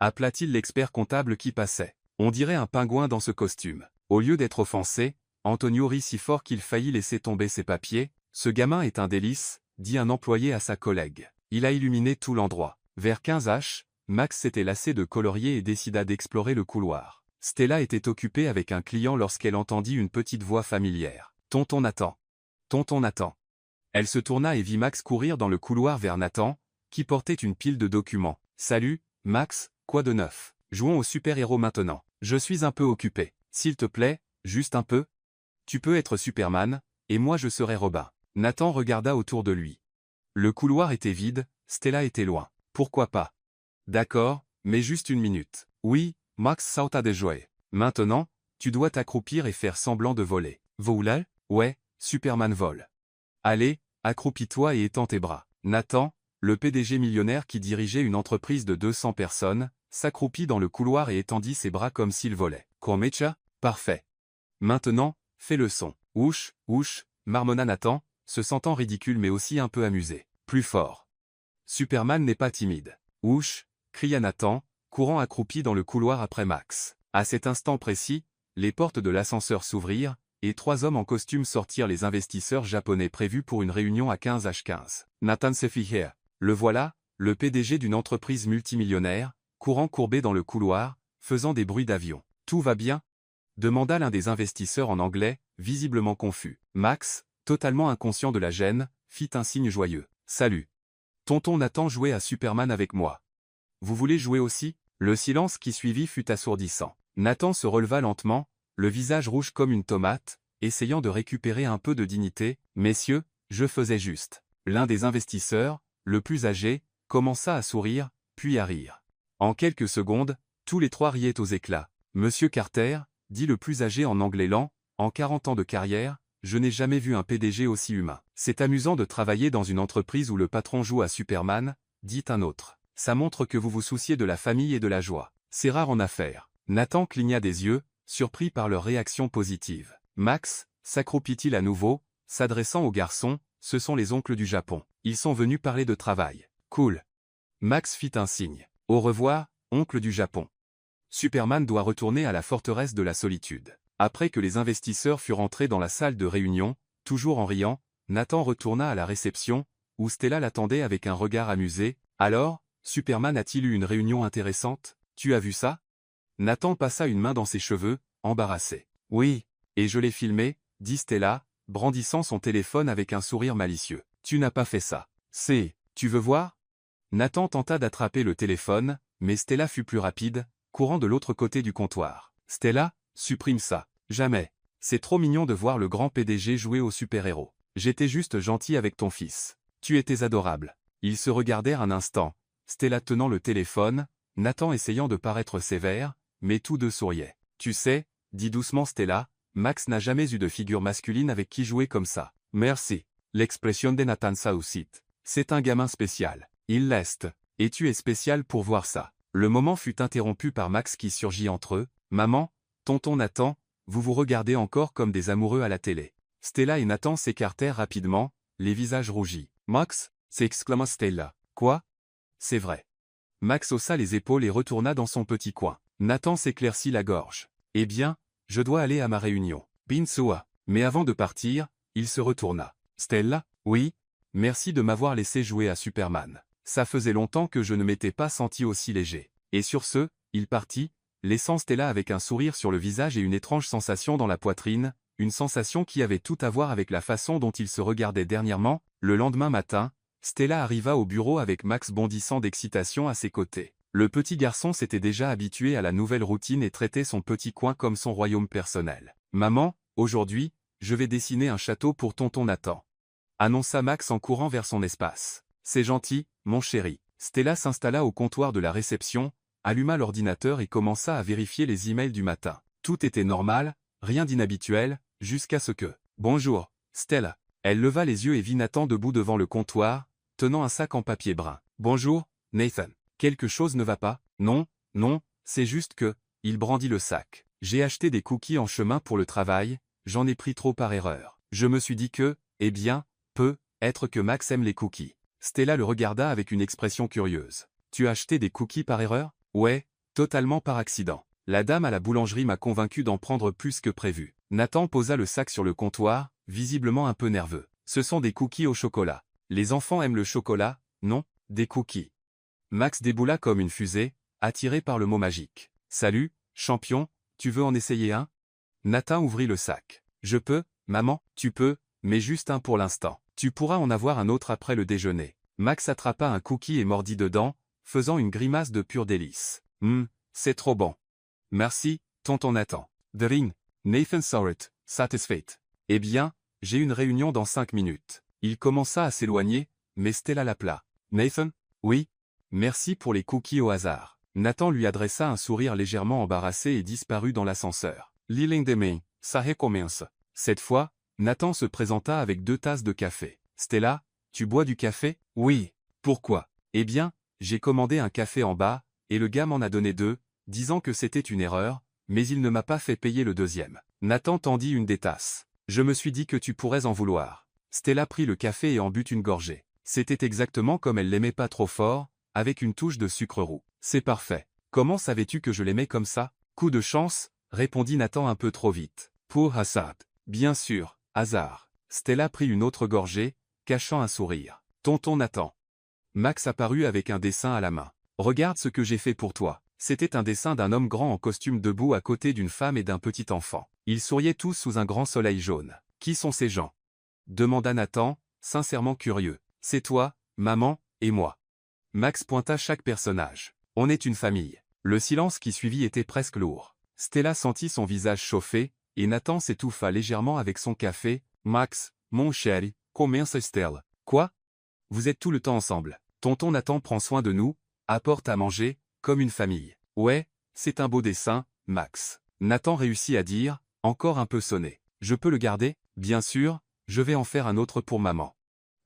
S1: Appela-t-il l'expert comptable qui passait. On dirait un pingouin dans ce costume. Au lieu d'être offensé, Antonio rit si fort qu'il faillit laisser tomber ses papiers. Ce gamin est un délice, dit un employé à sa collègue. Il a illuminé tout l'endroit. Vers 15h, Max s'était lassé de colorier et décida d'explorer le couloir. Stella était occupée avec un client lorsqu'elle entendit une petite voix familière. Tonton Nathan. Tonton Nathan. Elle se tourna et vit Max courir dans le couloir vers Nathan, qui portait une pile de documents. Salut, Max, quoi de neuf? Jouons au super-héros maintenant. Je suis un peu occupé. S'il te plaît, juste un peu. Tu peux être Superman, et moi je serai Robin. Nathan regarda autour de lui. Le couloir était vide, Stella était loin. Pourquoi pas? D'accord, mais juste une minute. Oui, Max sauta de joie. Maintenant, tu dois t'accroupir et faire semblant de voler. Voler? Ouais, Superman vole. Allez, accroupis-toi et étends tes bras. Nathan, le PDG millionnaire qui dirigeait une entreprise de 200 personnes, s'accroupit dans le couloir et étendit ses bras comme s'il volait. Komecha? Parfait. Maintenant, fais le son. Ouch, ouch, marmonna Nathan, se sentant ridicule mais aussi un peu amusé. Plus fort. Superman n'est pas timide. Ouch, cria Nathan, courant accroupi dans le couloir après Max. À cet instant précis, les portes de l'ascenseur s'ouvrirent, et 3 hommes en costume sortirent, les investisseurs japonais prévus pour une réunion à 15h15. Nathan se fit here. Le voilà, le PDG d'une entreprise multimillionnaire, courant courbé dans le couloir, faisant des bruits d'avion. « Tout va bien ?» demanda l'un des investisseurs en anglais, visiblement confus. Max, totalement inconscient de la gêne, fit un signe joyeux. « Salut. Tonton Nathan jouait à Superman avec moi. Vous voulez jouer aussi ?» Le silence qui suivit fut assourdissant. Nathan se releva lentement, le visage rouge comme une tomate, essayant de récupérer un peu de dignité. « Messieurs, je faisais juste. » L'un des investisseurs, le plus âgé, commença à sourire, puis à rire. En quelques secondes, tous les trois riaient aux éclats. « Monsieur Carter, » dit le plus âgé en anglais lent, « en 40 ans de carrière, je n'ai jamais vu un PDG aussi humain. C'est amusant de travailler dans une entreprise où le patron joue à Superman, » dit un autre. « Ça montre que vous vous souciez de la famille et de la joie. C'est rare en affaires. » Nathan cligna des yeux, surpris par leur réaction positive. « Max, » s'accroupit-il à nouveau, s'adressant aux garçons, « ce sont les oncles du Japon. Ils sont venus parler de travail. » « Cool. » Max fit un signe. « Au revoir, oncle du Japon. Superman doit retourner à la forteresse de la solitude. » Après que les investisseurs furent entrés dans la salle de réunion, toujours en riant, Nathan retourna à la réception, où Stella l'attendait avec un regard amusé. « Alors, Superman a-t-il eu une réunion intéressante? Tu as vu ça ?» Nathan passa une main dans ses cheveux, embarrassé. « Oui, et je l'ai filmé, » dit Stella, brandissant son téléphone avec un sourire malicieux. « Tu n'as pas fait ça. Tu veux voir ?» Nathan tenta d'attraper le téléphone, mais Stella fut plus rapide, courant de l'autre côté du comptoir. « Stella, supprime ça. Jamais. C'est trop mignon de voir le grand PDG jouer au super-héros. J'étais juste gentil avec ton fils. Tu étais adorable. » Ils se regardèrent un instant, Stella tenant le téléphone, Nathan essayant de paraître sévère, mais tous deux souriaient. « Tu sais, » dit doucement Stella, « Max n'a jamais eu de figure masculine avec qui jouer comme ça. » « Merci. L'expression de Nathan Saucit. C'est un gamin spécial. Il l'est. Et tu es spécial pour voir ça. » Le moment fut interrompu par Max qui surgit entre eux. « Maman, tonton Nathan, vous vous regardez encore comme des amoureux à la télé. » Stella et Nathan s'écartèrent rapidement, les visages rougis. « Max » s'exclama Stella. « Quoi ?» « C'est vrai. » Max haussa les épaules et retourna dans son petit coin. Nathan s'éclaircit la gorge. « Eh bien, je dois aller à ma réunion. Binsua. » Mais avant de partir, il se retourna. « Stella ? Oui ? Merci de m'avoir laissé jouer à Superman. Ça faisait longtemps que je ne m'étais pas senti aussi léger. » Et sur ce, il partit, laissant Stella avec un sourire sur le visage et une étrange sensation dans la poitrine, une sensation qui avait tout à voir avec la façon dont il se regardait dernièrement. Le lendemain matin, Stella arriva au bureau avec Max bondissant d'excitation à ses côtés. Le petit garçon s'était déjà habitué à la nouvelle routine et traitait son petit coin comme son royaume personnel. « Maman, aujourd'hui, je vais dessiner un château pour tonton Nathan. » annonça Max en courant vers son espace. « C'est gentil, mon chéri. » Stella s'installa au comptoir de la réception, alluma l'ordinateur et commença à vérifier les emails du matin. Tout était normal, rien d'inhabituel, jusqu'à ce que... « Bonjour, Stella. » Elle leva les yeux et vit Nathan debout devant le comptoir, tenant un sac en papier brun. « Bonjour, Nathan. Quelque chose ne va pas? » « Non, non, c'est juste que... » Il brandit le sac. « J'ai acheté des cookies en chemin pour le travail, j'en ai pris trop par erreur. Je me suis dit que, eh bien, peut-être que Max aime les cookies. » Stella le regarda avec une expression curieuse. « Tu as acheté des cookies par erreur? » « Ouais, totalement par accident. La dame à la boulangerie m'a convaincu d'en prendre plus que prévu. » Nathan posa le sac sur le comptoir, visiblement un peu nerveux. « Ce sont des cookies au chocolat. Les enfants aiment le chocolat, non? Des cookies. » Max déboula comme une fusée, attiré par le mot magique. « Salut, champion, tu veux en essayer un ?» Nathan ouvrit le sac. « Je peux, maman, tu peux, mais juste un pour l'instant. Tu pourras en avoir un autre après le déjeuner. » Max attrapa un cookie et mordit dedans, faisant une grimace de pur délice. « C'est trop bon. Merci, tonton Nathan. » The ring. Nathan saw it, satisfied. « Eh bien, j'ai une réunion dans 5 minutes. » Il commença à s'éloigner, mais Stella l'appela. « Nathan? » « Oui. Merci pour les cookies au hasard. » Nathan lui adressa un sourire légèrement embarrassé et disparut dans l'ascenseur. « L'île demain, ça recommence. » Cette fois, Nathan se présenta avec 2 tasses de café. « Stella, tu bois du café? » « Oui. Pourquoi? » « Eh bien, j'ai commandé un café en bas, et le gars m'en a donné 2, disant que c'était une erreur, mais il ne m'a pas fait payer le deuxième. » Nathan tendit une des tasses. « Je me suis dit que tu pourrais en vouloir. » Stella prit le café et en but une gorgée. C'était exactement comme elle l'aimait pas trop fort, avec une touche de sucre roux. « C'est parfait. Comment savais-tu que je l'aimais comme ça? » « Coup de chance, » répondit Nathan un peu trop vite. « Pour hasard. » « Bien sûr, hasard. » Stella prit une autre gorgée, cachant un sourire. « Tonton Nathan. Max apparut avec un dessin à la main. Regarde ce que j'ai fait pour toi. C'était un dessin d'un homme grand en costume debout à côté d'une femme et d'un petit enfant. Ils souriaient tous sous un grand soleil jaune. Qui sont ces gens? Demanda Nathan, sincèrement curieux. C'est toi, maman, et moi. Max pointa chaque personnage. On est une famille. Le silence qui suivit était presque lourd. Stella sentit son visage chauffer, et Nathan s'étouffa légèrement avec son café. Max, mon chéri, comment Stella? Quoi? Vous êtes tout le temps ensemble. Tonton Nathan prend soin de nous, apporte à manger, comme une famille. Ouais, c'est un beau dessin, Max. Nathan réussit à dire, encore un peu sonné. Je peux le garder? Bien sûr, je vais en faire un autre pour maman.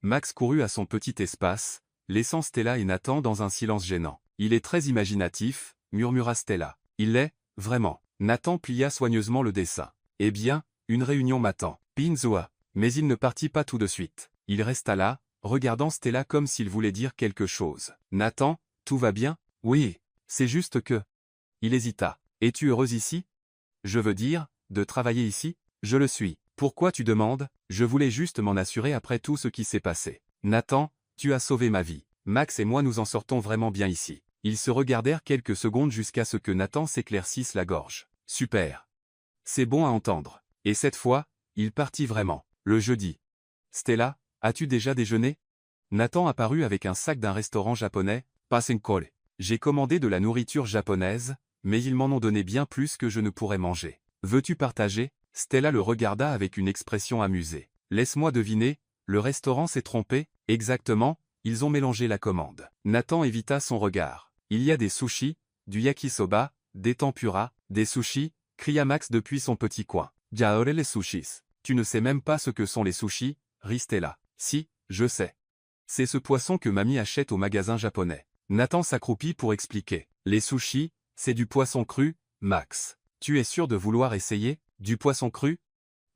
S1: Max courut à son petit espace, laissant Stella et Nathan dans un silence gênant. Il est très imaginatif, murmura Stella. Il l'est, vraiment. Nathan plia soigneusement le dessin. Eh bien, une réunion m'attend. Pinzoa. Mais il ne partit pas tout de suite. Il resta là, regardant Stella comme s'il voulait dire quelque chose. Nathan, tout va bien? Oui, c'est juste que... Il hésita. Es-tu heureuse ici? Je veux dire, de travailler ici? Je le suis. Pourquoi tu demandes? Je voulais juste m'en assurer après tout ce qui s'est passé. Nathan, tu as sauvé ma vie. Max et moi nous en sortons vraiment bien ici. Ils se regardèrent quelques secondes jusqu'à ce que Nathan s'éclaircisse la gorge. Super. C'est bon à entendre. Et cette fois, il partit vraiment. Le jeudi. Stella, as-tu déjà déjeuné? Nathan apparut avec un sac d'un restaurant japonais, Passenkole. J'ai commandé de la nourriture japonaise, mais ils m'en ont donné bien plus que je ne pourrais manger. Veux-tu partager? Stella le regarda avec une expression amusée. Laisse-moi deviner, le restaurant s'est trompé? Exactement, ils ont mélangé la commande. Nathan évita son regard. Il y a des sushis, du yakisoba, des tempura, des sushis, cria Max depuis son petit coin. Jaore les sushis. Tu ne sais même pas ce que sont les sushis, rit Stella. Si, je sais. C'est ce poisson que mamie achète au magasin japonais. Nathan s'accroupit pour expliquer. Les sushis, c'est du poisson cru, Max. Tu es sûr de vouloir essayer? Du poisson cru?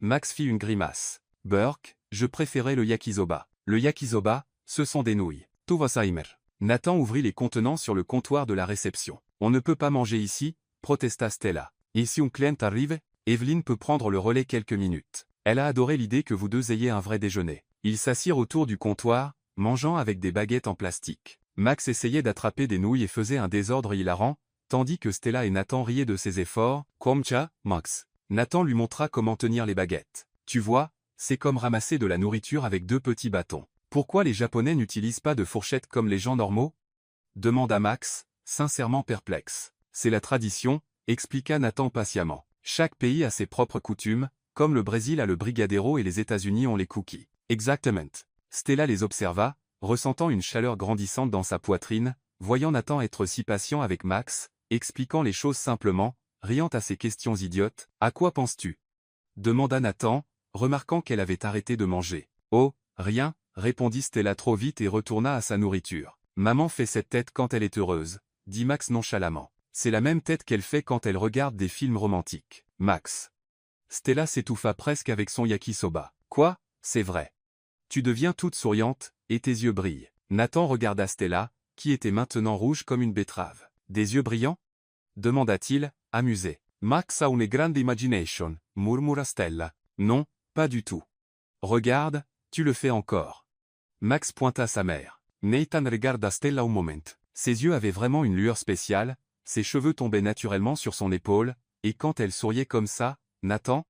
S1: Max fit une grimace. Burk, je préférais le yakisoba. Le yakisoba, ce sont des nouilles. Tuvasaimer. Nathan ouvrit les contenants sur le comptoir de la réception. On ne peut pas manger ici, protesta Stella. Et si un client arrive, Evelyne peut prendre le relais quelques minutes. Elle a adoré l'idée que vous deux ayez un vrai déjeuner. Ils s'assirent autour du comptoir, mangeant avec des baguettes en plastique. Max essayait d'attraper des nouilles et faisait un désordre hilarant, tandis que Stella et Nathan riaient de ses efforts. Comme ça, Max. Nathan lui montra comment tenir les baguettes. Tu vois, c'est comme ramasser de la nourriture avec deux petits bâtons. Pourquoi les Japonais n'utilisent pas de fourchette comme les gens normaux? Demanda Max, sincèrement perplexe. C'est la tradition, expliqua Nathan patiemment. Chaque pays a ses propres coutumes, comme le Brésil a le brigadeiro et les États-Unis ont les cookies. Exactement. Stella les observa, ressentant une chaleur grandissante dans sa poitrine, voyant Nathan être si patient avec Max, expliquant les choses simplement, riant à ses questions idiotes. À quoi penses-tu? Demanda Nathan, remarquant qu'elle avait arrêté de manger. Oh, rien, répondit Stella trop vite et retourna à sa nourriture. Maman fait cette tête quand elle est heureuse, dit Max nonchalamment. C'est la même tête qu'elle fait quand elle regarde des films romantiques. Max. Stella s'étouffa presque avec son yakisoba. Quoi? C'est vrai. Tu deviens toute souriante, et tes yeux brillent. Nathan regarda Stella, qui était maintenant rouge comme une betterave. Des yeux brillants? Demanda-t-il, amusé. Max a une grande imagination, murmura Stella. Non, pas du tout. Regarde, tu le fais encore. Max pointa sa mère. Nathan regarda Stella un moment. Ses yeux avaient vraiment une lueur spéciale, ses cheveux tombaient naturellement sur son épaule, et quand elle souriait comme ça, Nathan?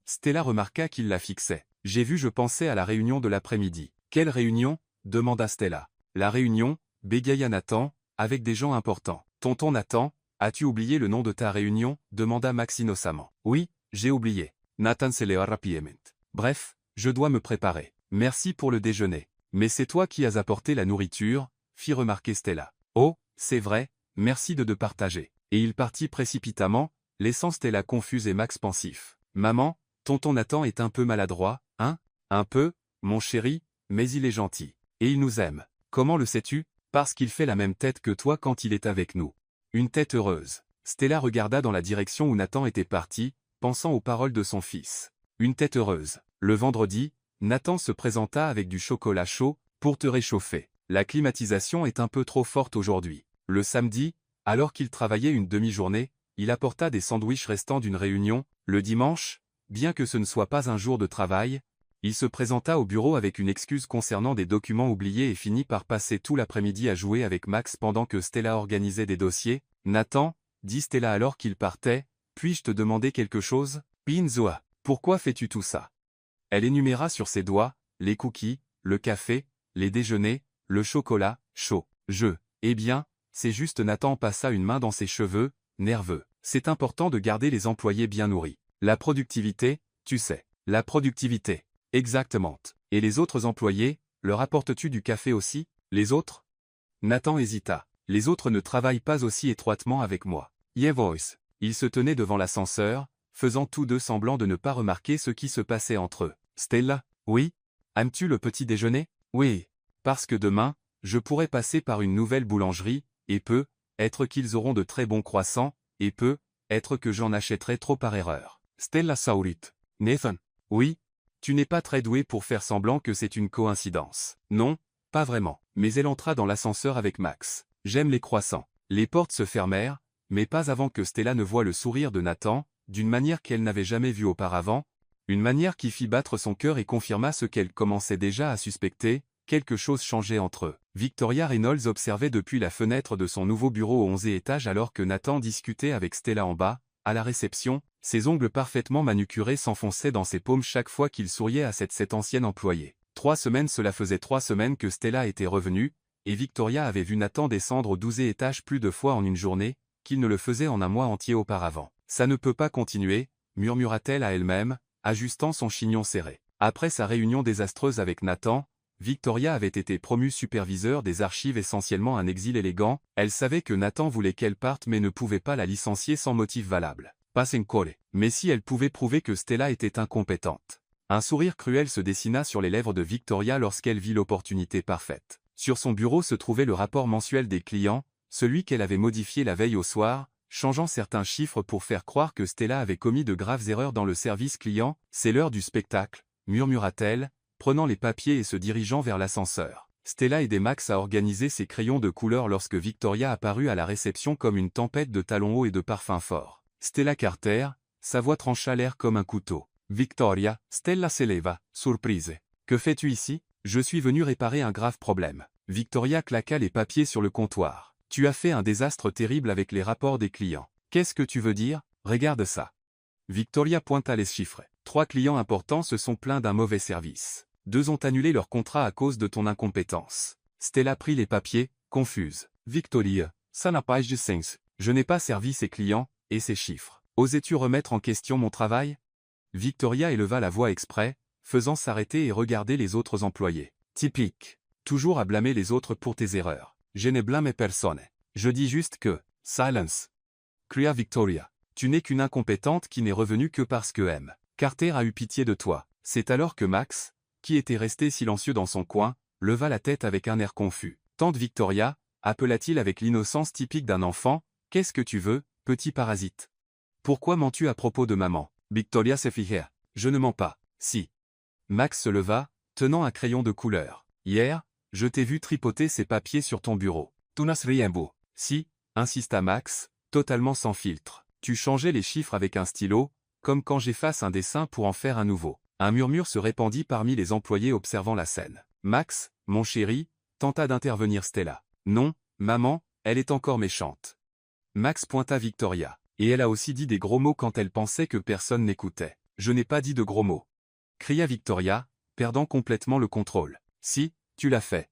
S1: Stella remarqua qu'il la fixait. J'ai vu, je pensais à la réunion de l'après-midi. Quelle réunion? Demanda Stella. La réunion, bégaya Nathan, avec des gens importants. Tonton Nathan, as-tu oublié le nom de ta réunion? Demanda Max innocemment. Oui, j'ai oublié. Nathan se leva rapidement. Bref, je dois me préparer. Merci pour le déjeuner. Mais c'est toi qui as apporté la nourriture, fit remarquer Stella. Oh, c'est vrai, merci de partager. Et il partit précipitamment, laissant Stella confuse et Max pensif. Maman, tonton Nathan est un peu maladroit, hein? Un peu, mon chéri, mais il est gentil. Et il nous aime. Comment le sais-tu? Parce qu'il fait la même tête que toi quand il est avec nous. Une tête heureuse. Stella regarda dans la direction où Nathan était parti, pensant aux paroles de son fils. Une tête heureuse. Le vendredi, Nathan se présenta avec du chocolat chaud, pour te réchauffer. La climatisation est un peu trop forte aujourd'hui. Le samedi, alors qu'il travaillait une demi-journée, il apporta des sandwichs restants d'une réunion. Le dimanche, bien que ce ne soit pas un jour de travail, Il se présenta au bureau avec une excuse concernant des documents oubliés et finit par passer tout l'après-midi à jouer avec Max pendant que Stella organisait des dossiers. « Nathan, dit Stella alors qu'il partait, puis-je te demander quelque chose? Pinzoa, pourquoi fais-tu tout ça? » Elle énuméra sur ses doigts, les cookies, le café, les déjeuners, le chocolat, chaud. Eh bien, c'est juste Nathan passa une main dans ses cheveux, nerveux. C'est important de garder les employés bien nourris. La productivité, tu sais. La productivité. Exactement. Et les autres employés, leur apportes-tu du café aussi? Les autres? Nathan hésita. Les autres ne travaillent pas aussi étroitement avec moi. Yeah voice. Ils se tenaient devant l'ascenseur, faisant tous deux semblant de ne pas remarquer ce qui se passait entre eux. Stella? Oui? Aimes-tu le petit déjeuner? Oui. Parce que demain, je pourrai passer par une nouvelle boulangerie, et être qu'ils auront de très bons croissants, et être que j'en achèterai trop par erreur. Stella sourit. Nathan? Oui? Tu n'es pas très doué pour faire semblant que c'est une coïncidence. Non, pas vraiment. Mais elle entra dans l'ascenseur avec Max. J'aime les croissants. Les portes se fermèrent, mais pas avant que Stella ne voie le sourire de Nathan, d'une manière qu'elle n'avait jamais vue auparavant, une manière qui fit battre son cœur et confirma ce qu'elle commençait déjà à suspecter, quelque chose changeait entre eux. Victoria Reynolds observait depuis la fenêtre de son nouveau bureau au 11e étage alors que Nathan discutait avec Stella en bas, à la réception, ses ongles parfaitement manucurés s'enfonçaient dans ses paumes chaque fois qu'il souriait à cette ancienne employée. 3 semaines Cela faisait 3 semaines que Stella était revenue, et Victoria avait vu Nathan descendre au 12e étage plus de fois en une journée, qu'il ne le faisait en un mois entier auparavant. Ça ne peut pas continuer, murmura-t-elle à elle-même, ajustant son chignon serré. Après sa réunion désastreuse avec Nathan, Victoria avait été promue superviseur des archives, essentiellement un exil élégant. Elle savait que Nathan voulait qu'elle parte mais ne pouvait pas la licencier sans motif valable. Pasencole. Mais si elle pouvait prouver que Stella était incompétente. Un sourire cruel se dessina sur les lèvres de Victoria lorsqu'elle vit l'opportunité parfaite. Sur son bureau se trouvait le rapport mensuel des clients, celui qu'elle avait modifié la veille au soir, changeant certains chiffres pour faire croire que Stella avait commis de graves erreurs dans le service client. C'est l'heure du spectacle, murmura-t-elle, prenant les papiers et se dirigeant vers l'ascenseur. Stella aidait Max à organiser ses crayons de couleur lorsque Victoria apparut à la réception comme une tempête de talons hauts et de parfums forts. Stella Carter, sa voix trancha l'air comme un couteau. Victoria, Stella se leva, surprise. Que fais-tu ici? Je suis venu réparer un grave problème. Victoria claqua les papiers sur le comptoir. Tu as fait un désastre terrible avec les rapports des clients. Qu'est-ce que tu veux dire? Regarde ça. Victoria pointa les chiffres. 3 clients importants se sont plaints d'un mauvais service. 2 ont annulé leur contrat à cause de ton incompétence. Stella prit les papiers, confuse. Victoria, ça n'a pas de sens. Je n'ai pas servi ces clients, et ces chiffres. Osais-tu remettre en question mon travail? Victoria éleva la voix exprès, faisant s'arrêter et regarder les autres employés. Typique. Toujours à blâmer les autres pour tes erreurs. Je ne blâme personne. Je dis juste que... Silence. Cria Victoria. Tu n'es qu'une incompétente qui n'est revenue que parce que M. Carter a eu pitié de toi. C'est alors que Max, qui était resté silencieux dans son coin, leva la tête avec un air confus. Tante Victoria, appela-t-il avec l'innocence typique d'un enfant, qu'est-ce que tu veux, petit parasite? Pourquoi mens-tu à propos de maman? Victoria se fija. Je ne mens pas. Si. Max se leva, tenant un crayon de couleur. Hier, je t'ai vu tripoter ces papiers sur ton bureau. Tu n'as rien beau. Si, insista Max, totalement sans filtre. Tu changeais les chiffres avec un stylo, comme quand j'efface un dessin pour en faire un nouveau. Un murmure se répandit parmi les employés observant la scène. Max, mon chéri, tenta d'intervenir Stella. Non, maman, elle est encore méchante. Max pointa Victoria. Et elle a aussi dit des gros mots quand elle pensait que personne n'écoutait. Je n'ai pas dit de gros mots. Cria Victoria, perdant complètement le contrôle. Si, tu l'as fait.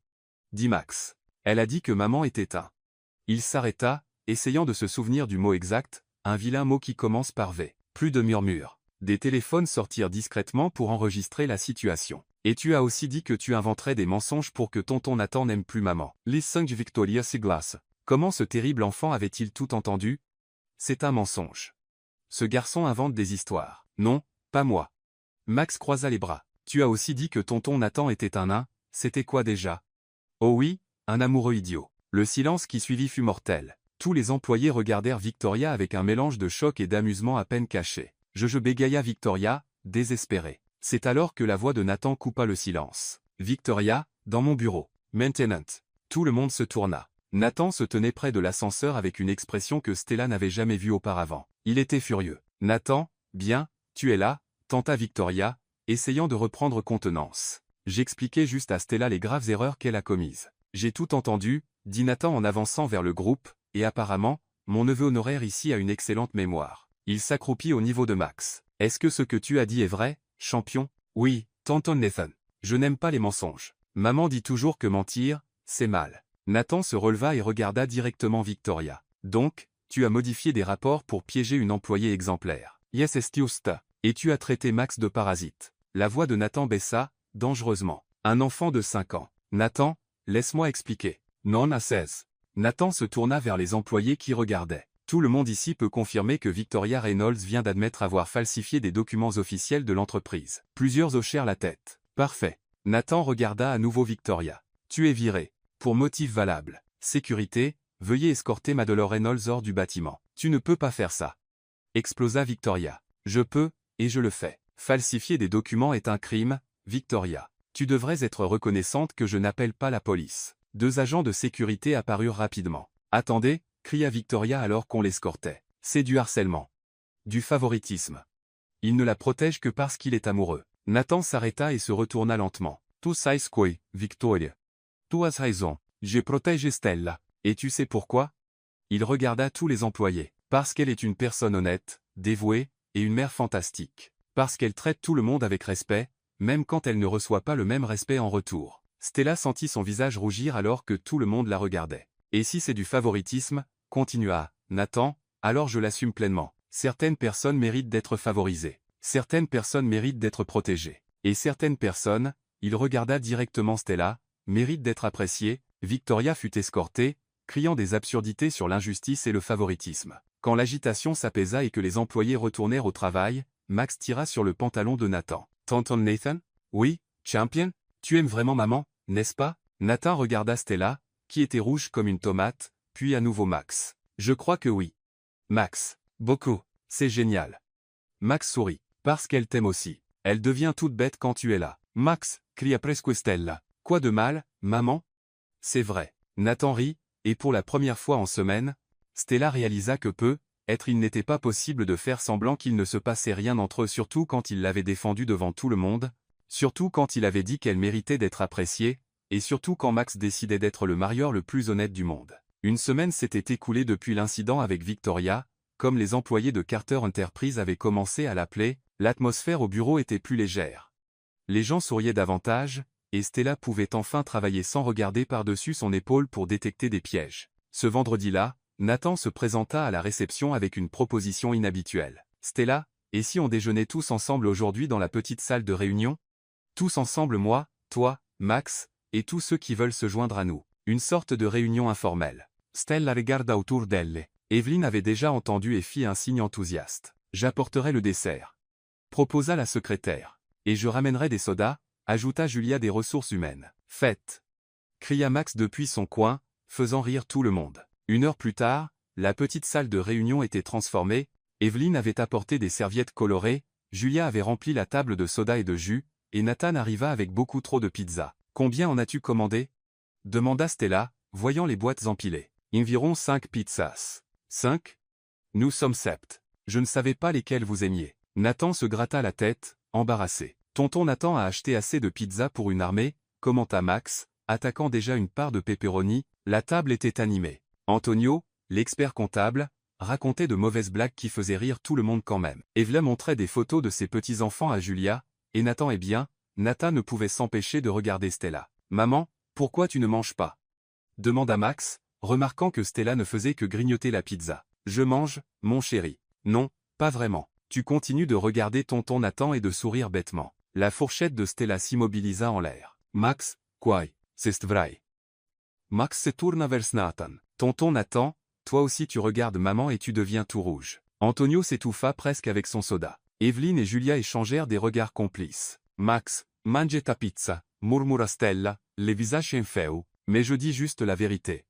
S1: Dit Max. Elle a dit que maman était un. Il s'arrêta, essayant de se souvenir du mot exact, un vilain mot qui commence par V. Plus de murmures. Des téléphones sortirent discrètement pour enregistrer la situation. Et tu as aussi dit que tu inventerais des mensonges pour que tonton Nathan n'aime plus maman. Les 5 Victoria se glace. Comment ce terrible enfant avait-il tout entendu? C'est un mensonge. Ce garçon invente des histoires. Non, pas moi. Max croisa les bras. Tu as aussi dit que tonton Nathan était un nain, c'était quoi déjà? Oh oui, un amoureux idiot. Le silence qui suivit fut mortel. Tous les employés regardèrent Victoria avec un mélange de choc et d'amusement à peine caché. Je bégaya Victoria, désespérée. C'est alors que la voix de Nathan coupa le silence. Victoria, dans mon bureau. Maintenant. Tout le monde se tourna. Nathan se tenait près de l'ascenseur avec une expression que Stella n'avait jamais vue auparavant. Il était furieux. Nathan, bien, tu es là, tenta Victoria, essayant de reprendre contenance. J'expliquais juste à Stella les graves erreurs qu'elle a commises. J'ai tout entendu, dit Nathan en avançant vers le groupe, et apparemment, mon neveu honoraire ici a une excellente mémoire. Il s'accroupit au niveau de Max. Est-ce que ce que tu as dit est vrai, champion? Oui, tonton Nathan. Je n'aime pas les mensonges. Maman dit toujours que mentir, c'est mal. Nathan se releva et regarda directement Victoria. Donc, tu as modifié des rapports pour piéger une employée exemplaire. Yes, c'est juste. Et tu as traité Max de parasite. La voix de Nathan baissa, dangereusement. Un enfant de 5 ans. Nathan, laisse-moi expliquer. Non, à 16. Nathan se tourna vers les employés qui regardaient. Tout le monde ici peut confirmer que Victoria Reynolds vient d'admettre avoir falsifié des documents officiels de l'entreprise. Plusieurs hochèrent la tête. Parfait. Nathan regarda à nouveau Victoria. Tu es viré. Pour motif valable. Sécurité, veuillez escorter Madeleine Reynolds hors du bâtiment. Tu ne peux pas faire ça. Explosa Victoria. Je peux, et je le fais. Falsifier des documents est un crime, Victoria. Tu devrais être reconnaissante que je n'appelle pas la police. 2 agents de sécurité apparurent rapidement. Attendez, cria Victoria alors qu'on l'escortait. C'est du harcèlement. Du favoritisme. Il ne la protège que parce qu'il est amoureux. Nathan s'arrêta et se retourna lentement. Tu sais quoi, Victoria. Tu as raison, j'ai protégé Stella. Et tu sais pourquoi? Il regarda tous les employés. Parce qu'elle est une personne honnête, dévouée, et une mère fantastique. Parce qu'elle traite tout le monde avec respect, même quand elle ne reçoit pas le même respect en retour. Stella sentit son visage rougir alors que tout le monde la regardait. Et si c'est du favoritisme, continua Nathan, alors je l'assume pleinement. Certaines personnes méritent d'être favorisées. Certaines personnes méritent d'être protégées. Et certaines personnes, il regarda directement Stella, méritent d'être appréciées. Victoria fut escortée, criant des absurdités sur l'injustice et le favoritisme. Quand l'agitation s'apaisa et que les employés retournèrent au travail, Max tira sur le pantalon de Nathan. Tonton Nathan? Oui, champion? Tu aimes vraiment maman, n'est-ce pas? Nathan regarda Stella, qui était rouge comme une tomate, puis à nouveau Max. Je crois que oui. Max. Beaucoup. C'est génial. Max sourit. Parce qu'elle t'aime aussi. Elle devient toute bête quand tu es là. Max, cria presque Stella. Quoi de mal, maman? C'est vrai. Nathan rit, et pour la première fois en semaine, Stella réalisa que il n'était pas possible de faire semblant qu'il ne se passait rien entre eux, surtout quand il l'avait défendue devant tout le monde, surtout quand il avait dit qu'elle méritait d'être appréciée, et surtout quand Max décidait d'être le marieur le plus honnête du monde. Une semaine s'était écoulée depuis l'incident avec Victoria, comme les employés de Carter Enterprise avaient commencé à l'appeler, l'atmosphère au bureau était plus légère. Les gens souriaient davantage, et Stella pouvait enfin travailler sans regarder par-dessus son épaule pour détecter des pièges. Ce vendredi-là, Nathan se présenta à la réception avec une proposition inhabituelle. Stella, et si on déjeunait tous ensemble aujourd'hui dans la petite salle de réunion? Tous ensemble, moi, toi, Max, et tous ceux qui veulent se joindre à nous. Une sorte de réunion informelle. Stella regarda autour d'elle. Evelyn avait déjà entendu et fit un signe enthousiaste. J'apporterai le dessert, proposa la secrétaire. Et je ramènerai des sodas, ajouta Julia des ressources humaines. Faites, cria Max depuis son coin, faisant rire tout le monde. 1 heure plus tard, la petite salle de réunion était transformée, Evelyn avait apporté des serviettes colorées, Julia avait rempli la table de soda et de jus, et Nathan arriva avec beaucoup trop de pizza. Combien en as-tu commandé? Demanda Stella, voyant les boîtes empilées. Environ 5 pizzas. 5? Nous sommes 7. Je ne savais pas lesquelles vous aimiez. Nathan se gratta la tête, embarrassé. Tonton Nathan a acheté assez de pizza pour une armée, commenta Max, attaquant déjà une part de pepperoni. La table était animée. Antonio, l'expert comptable, racontait de mauvaises blagues qui faisaient rire tout le monde quand même. Evelyn montrait des photos de ses petits-enfants à Julia, et Nathan est bien. Nathan ne pouvait s'empêcher de regarder Stella. Maman, pourquoi tu ne manges pas? Demanda Max, remarquant que Stella ne faisait que grignoter la pizza. Je mange, mon chéri. Non, pas vraiment. Tu continues de regarder tonton Nathan et de sourire bêtement. La fourchette de Stella s'immobilisa en l'air. Max, quoi? C'est vrai. Max se tourna vers Nathan. Tonton Nathan, toi aussi tu regardes maman et tu deviens tout rouge. Antonio s'étouffa presque avec son soda. Evelyn et Julia échangèrent des regards complices. Max, mange ta pizza, murmura Stella, les visages en feu. Mais je dis juste la vérité.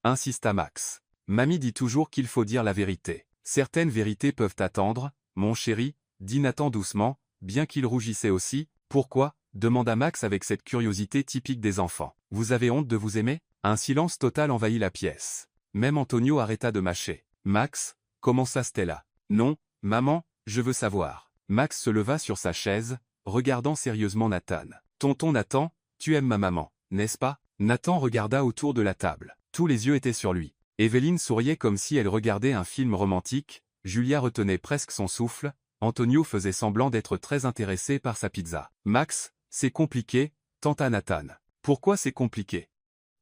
S1: Insista Max. Mamie dit toujours qu'il faut dire la vérité. Certaines vérités peuvent attendre, mon chéri, dit Nathan doucement, bien qu'il rougissait aussi. Pourquoi? Demanda Max avec cette curiosité typique des enfants. Vous avez honte de vous aimer? Un silence total envahit la pièce. Même Antonio arrêta de mâcher. Max, commença Stella. Non, maman, je veux savoir. Max se leva sur sa chaise, regardant sérieusement Nathan. Tonton Nathan, tu aimes ma maman, n'est-ce pas? Nathan regarda autour de la table. Tous les yeux étaient sur lui. Evelyne souriait comme si elle regardait un film romantique, Julia retenait presque son souffle, Antonio faisait semblant d'être très intéressé par sa pizza. Max, c'est compliqué, tenta Nathan. Pourquoi c'est compliqué?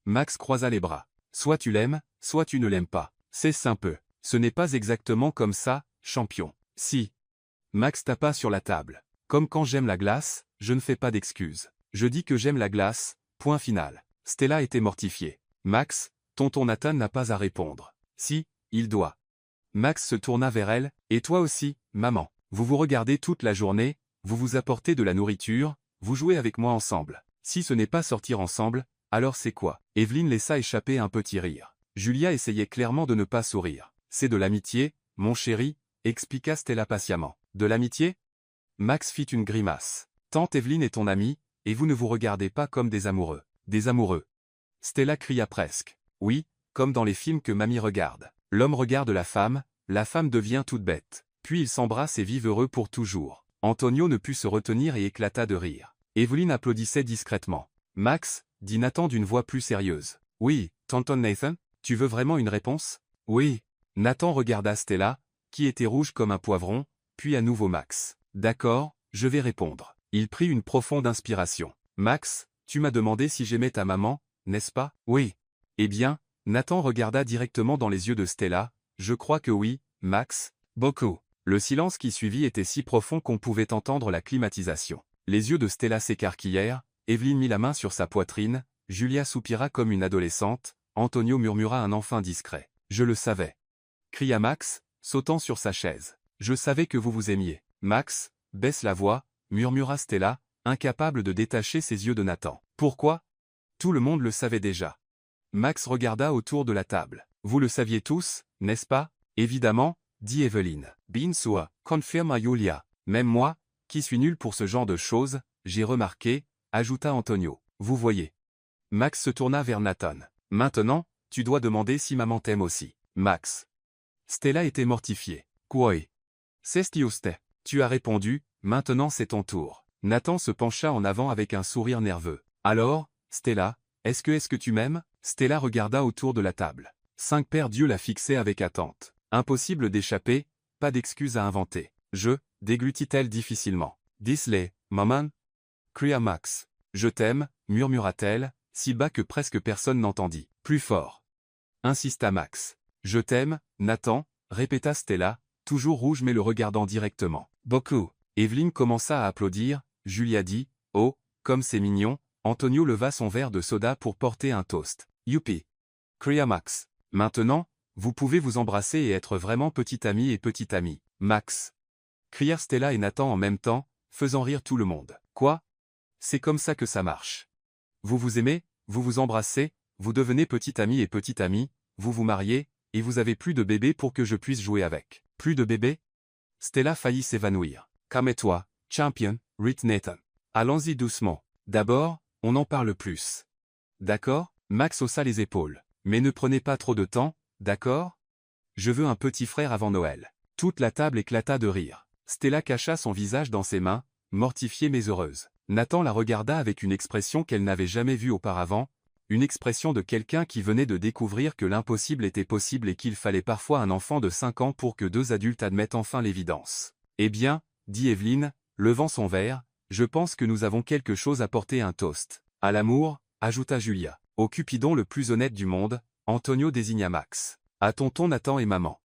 S1: Max croisa les bras. Soit tu l'aimes, soit tu ne l'aimes pas. C'est simple. Ce n'est pas exactement comme ça, champion. Si. Max tapa sur la table. Comme quand j'aime la glace, je ne fais pas d'excuses. Je dis que j'aime la glace, point final. Stella était mortifiée. Max, tonton Nathan n'a pas à répondre. Si, il doit. Max se tourna vers elle, et toi aussi, maman. Vous vous regardez toute la journée, vous vous apportez de la nourriture, vous jouez avec moi ensemble. Si ce n'est pas sortir ensemble, alors c'est quoi? Evelyne laissa échapper un petit rire. Julia essayait clairement de ne pas sourire. C'est de l'amitié, mon chéri, expliqua Stella patiemment. De l'amitié? Max fit une grimace. Tante Evelyne est ton amie, et vous ne vous regardez pas comme des amoureux. Des amoureux. Stella cria presque. Oui, comme dans les films que mamie regarde. L'homme regarde la femme devient toute bête. Puis ils s'embrassent et vivent heureux pour toujours. Antonio ne put se retenir et éclata de rire. Evelyne applaudissait discrètement. Max, dit Nathan d'une voix plus sérieuse. Oui, tonton Nathan, tu veux vraiment une réponse? Oui. Nathan regarda Stella, qui était rouge comme un poivron, puis à nouveau Max. D'accord, je vais répondre. Il prit une profonde inspiration. Max, tu m'as demandé si j'aimais ta maman, n'est-ce pas? Oui. Eh bien, Nathan regarda directement dans les yeux de Stella. Je crois que oui, Max, beaucoup. Le silence qui suivit était si profond qu'on pouvait entendre la climatisation. Les yeux de Stella s'écarquillèrent, Evelyne mit la main sur sa poitrine, Julia soupira comme une adolescente, Antonio murmura un enfin discret. Je le savais. Cria Max, sautant sur sa chaise. Je savais que vous vous aimiez. Max, baisse la voix, murmura Stella, incapable de détacher ses yeux de Nathan. Pourquoi? Tout le monde le savait déjà. Max regarda autour de la table. Vous le saviez tous, n'est-ce pas? Évidemment, dit Evelyne. Bien sûr, confirma Julia. Même moi, qui suis nul pour ce genre de choses, j'ai remarqué, ajouta Antonio. Vous voyez. Max se tourna vers Nathan. Maintenant, tu dois demander si maman t'aime aussi. Max. Stella était mortifiée. Quoi? C'est juste. Tu as répondu, maintenant c'est ton tour. Nathan se pencha en avant avec un sourire nerveux. Alors, Stella, est-ce que tu m'aimes? Stella regarda autour de la table. 5 paires d'yeux la fixaient avec attente. Impossible d'échapper, pas d'excuse à inventer. Déglutit-elle difficilement. Dis-le, maman? Cria Max. Je t'aime, murmura-t-elle, si bas que presque personne n'entendit. Plus fort. Insista Max. Je t'aime, Nathan, répéta Stella, toujours rouge mais le regardant directement. Beaucoup. Evelyne commença à applaudir, Julia dit, oh, comme c'est mignon, Antonio leva son verre de soda pour porter un toast. Youpi. Cria Max. Maintenant, vous pouvez vous embrasser et être vraiment petit ami et petite amie. Max. Crièrent Stella et Nathan en même temps, faisant rire tout le monde. Quoi? C'est comme ça que ça marche. Vous vous aimez, vous vous embrassez, vous devenez petite amie et petite amie, vous vous mariez, et vous avez plus de bébés pour que je puisse jouer avec. Plus de bébés? Stella faillit s'évanouir. Calme-toi, champion, rit Nathan. Allons-y doucement. D'abord, on en parle plus. D'accord? Max haussa les épaules. Mais ne prenez pas trop de temps, d'accord? Je veux un petit frère avant Noël. Toute la table éclata de rire. Stella cacha son visage dans ses mains, mortifiée mais heureuse. Nathan la regarda avec une expression qu'elle n'avait jamais vue auparavant, une expression de quelqu'un qui venait de découvrir que l'impossible était possible et qu'il fallait parfois un enfant de 5 ans pour que 2 adultes admettent enfin l'évidence. Eh bien, dit Evelyne, levant son verre, je pense que nous avons quelque chose à porter un toast. À l'amour, ajouta Julia. Au Cupidon le plus honnête du monde, Antonio désigna Max. À tonton Nathan et maman.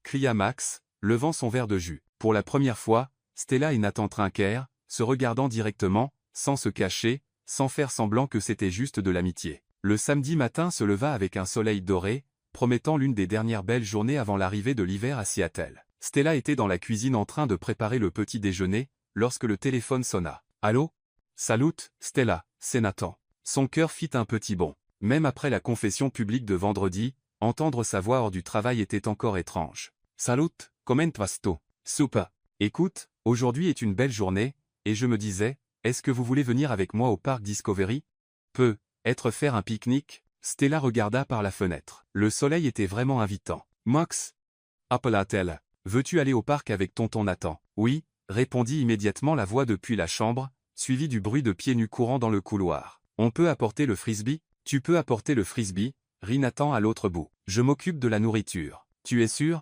S1: Cria Max, levant son verre de jus. Pour la première fois, Stella et Nathan trinquèrent, se regardant directement, sans se cacher, sans faire semblant que c'était juste de l'amitié. Le samedi matin se leva avec un soleil doré, promettant l'une des dernières belles journées avant l'arrivée de l'hiver à Seattle. Stella était dans la cuisine en train de préparer le petit déjeuner, lorsque le téléphone sonna. Allô? Salut, Stella, c'est Nathan. Son cœur fit un petit bond. Même après la confession publique de vendredi, entendre sa voix hors du travail était encore étrange. Salut, comment vas-tu? Super. Écoute, aujourd'hui est une belle journée, et je me disais, est-ce que vous voulez venir avec moi au parc Discovery? Être faire un pique-nique? Stella regarda par la fenêtre. Le soleil était vraiment invitant. Max? Appela-t-elle. Veux-tu aller au parc avec tonton Nathan? Oui, répondit immédiatement la voix depuis la chambre, suivie du bruit de pieds nus courant dans le couloir. On peut apporter le frisbee? Tu peux apporter le frisbee, rit Nathan à l'autre bout. Je m'occupe de la nourriture. Tu es sûr?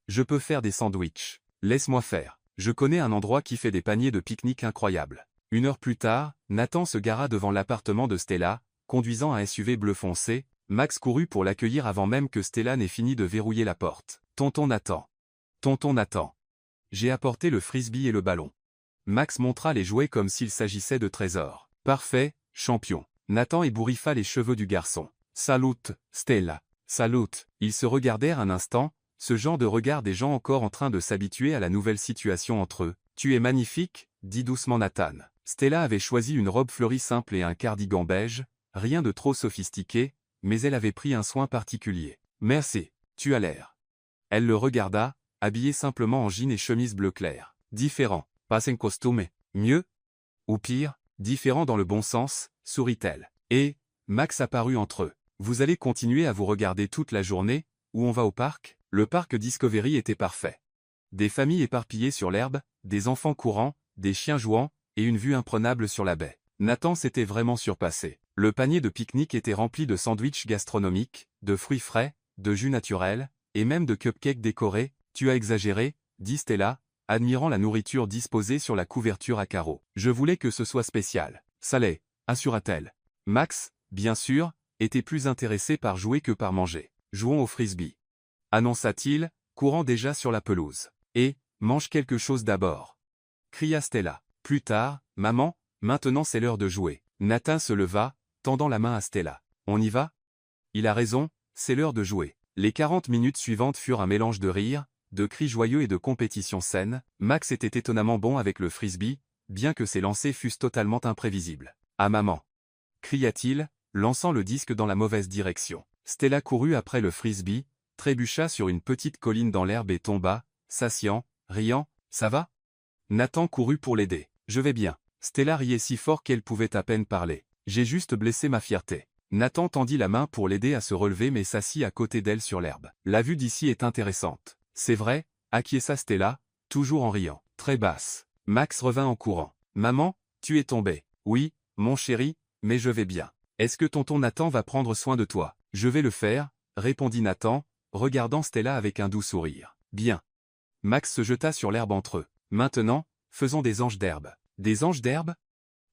S1: Je peux faire des sandwichs. Laisse-moi faire. Je connais un endroit qui fait des paniers de pique-nique incroyables. 1 heure plus tard, Nathan se gara devant l'appartement de Stella, conduisant un SUV bleu foncé. Max courut pour l'accueillir avant même que Stella n'ait fini de verrouiller la porte. Tonton Nathan. Tonton Nathan. J'ai apporté le frisbee et le ballon. Max montra les jouets comme s'il s'agissait de trésors. Parfait, champion. Nathan ébouriffa les cheveux du garçon. Salut, Stella. Salut. Ils se regardèrent un instant, ce genre de regard des gens encore en train de s'habituer à la nouvelle situation entre eux. Tu es magnifique, dit doucement Nathan. Stella avait choisi une robe fleurie simple et un cardigan beige, rien de trop sophistiqué, mais elle avait pris un soin particulier. Merci, tu as l'air. Elle le regarda, habillé simplement en jean et chemise bleu clair. Différent, pas en costume. Mieux? Ou pire, différent dans le bon sens, sourit-elle. Et, Max apparut entre eux. Vous allez continuer à vous regarder toute la journée, ou on va au parc? Le parc Discovery était parfait. Des familles éparpillées sur l'herbe, des enfants courant, des chiens jouant, et une vue imprenable sur la baie. Nathan s'était vraiment surpassé. Le panier de pique-nique était rempli de sandwichs gastronomiques, de fruits frais, de jus naturel, et même de cupcakes décorés. Tu as exagéré, dit Stella, admirant la nourriture disposée sur la couverture à carreaux. Je voulais que ce soit spécial. Salé, assura-t-elle. Max, bien sûr, était plus intéressé par jouer que par manger. Jouons au frisbee. Annonça-t-il, courant déjà sur la pelouse. Et, mange quelque chose d'abord. Cria Stella. Plus tard, maman, maintenant c'est l'heure de jouer. Nathan se leva, tendant la main à Stella. On y va? Il a raison, c'est l'heure de jouer. Les 40 minutes suivantes furent un mélange de rires, de cris joyeux et de compétition saine. Max était étonnamment bon avec le frisbee, bien que ses lancers fussent totalement imprévisibles. Ah maman! Cria-t-il, lançant le disque dans la mauvaise direction. Stella courut après le frisbee, trébucha sur une petite colline dans l'herbe et tomba, s'assiant, riant. Ça va? Nathan courut pour l'aider. Je vais bien. Stella riait si fort qu'elle pouvait à peine parler. J'ai juste blessé ma fierté. Nathan tendit la main pour l'aider à se relever mais s'assit à côté d'elle sur l'herbe. La vue d'ici est intéressante. C'est vrai, acquiesça Stella, toujours en riant. Très basse. Max revint en courant. Maman, tu es tombée. Oui, mon chéri, mais je vais bien. Est-ce que tonton Nathan va prendre soin de toi? Je vais le faire, répondit Nathan, regardant Stella avec un doux sourire. Bien. Max se jeta sur l'herbe entre eux. Maintenant, faisons des anges d'herbe. Des anges d'herbe?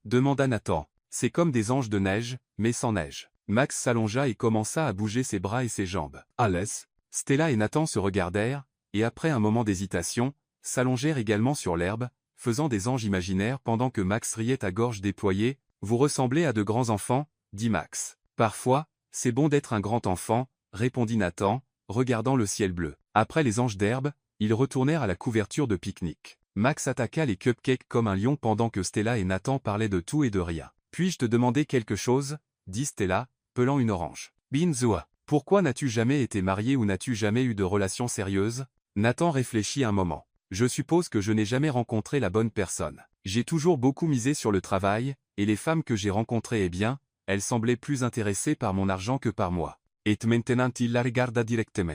S1: Demanda Nathan. C'est comme des anges de neige, mais sans neige. Max s'allongea et commença à bouger ses bras et ses jambes. À l'aise. Stella et Nathan se regardèrent, et après un moment d'hésitation, s'allongèrent également sur l'herbe, faisant des anges imaginaires pendant que Max riait à gorge déployée. Vous ressemblez à de grands enfants, dit Max. Parfois, c'est bon d'être un grand enfant, répondit Nathan, regardant le ciel bleu. Après les anges d'herbe, ils retournèrent à la couverture de pique-nique. Max attaqua les cupcakes comme un lion pendant que Stella et Nathan parlaient de tout et de rien. Puis-je te demander quelque chose? Dit Stella, pelant une orange. Binzoua. Pourquoi n'as-tu jamais été marié ou n'as-tu jamais eu de relation sérieuse? Nathan réfléchit un moment. Je suppose que je n'ai jamais rencontré la bonne personne. J'ai toujours beaucoup misé sur le travail, et les femmes que j'ai rencontrées elles semblaient plus intéressées par mon argent que par moi. Et maintenant il la regarda directement.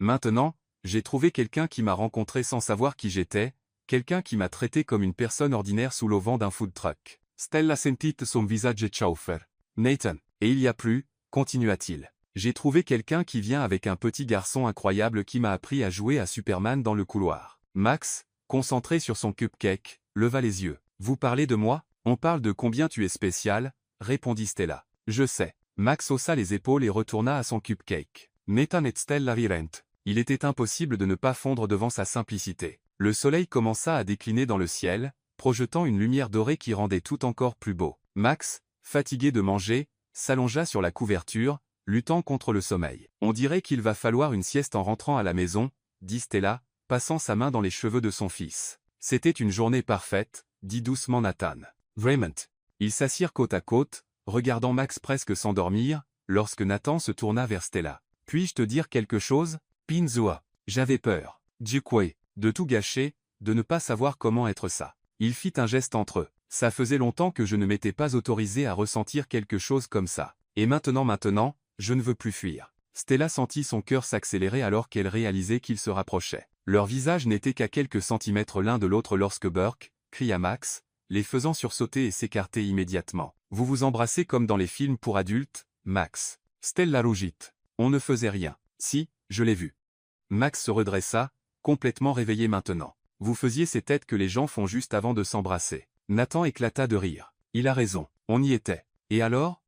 S1: Maintenant, j'ai trouvé quelqu'un qui m'a rencontré sans savoir qui j'étais, quelqu'un qui m'a traité comme une personne ordinaire sous l'auvent d'un food truck. Stella sentit son visage chauffer. Nathan. Et il y a plus, continua-t-il. J'ai trouvé quelqu'un qui vient avec un petit garçon incroyable qui m'a appris à jouer à Superman dans le couloir. Max, concentré sur son cupcake, leva les yeux. Vous parlez de moi? On parle de combien tu es spécial, répondit Stella. Je sais. Max haussa les épaules et retourna à son cupcake. Nathan et Stella rirent. Il était impossible de ne pas fondre devant sa simplicité. Le soleil commença à décliner dans le ciel, projetant une lumière dorée qui rendait tout encore plus beau. Max, fatigué de manger, s'allongea sur la couverture, luttant contre le sommeil. On dirait qu'il va falloir une sieste en rentrant à la maison, dit Stella, passant sa main dans les cheveux de son fils. C'était une journée parfaite, dit doucement Nathan. Vraiment. Ils s'assirent côte à côte, regardant Max presque s'endormir, lorsque Nathan se tourna vers Stella. Puis-je te dire quelque chose? Pinzoa. J'avais peur. Djekwe. De tout gâcher, de ne pas savoir comment être ça. Il fit un geste entre eux. Ça faisait longtemps que je ne m'étais pas autorisé à ressentir quelque chose comme ça. Et maintenant, je ne veux plus fuir. Stella sentit son cœur s'accélérer alors qu'elle réalisait qu'il se rapprochait. Leurs visages n'étaient qu'à quelques centimètres l'un de l'autre lorsque Burke cria Max, les faisant sursauter et s'écarter immédiatement. Vous vous embrassez comme dans les films pour adultes, Max. Stella rougit. On ne faisait rien. Si, je l'ai vu. Max se redressa, complètement réveillé maintenant. Vous faisiez ces têtes que les gens font juste avant de s'embrasser. Nathan éclata de rire. Il a raison, on y était. Et alors?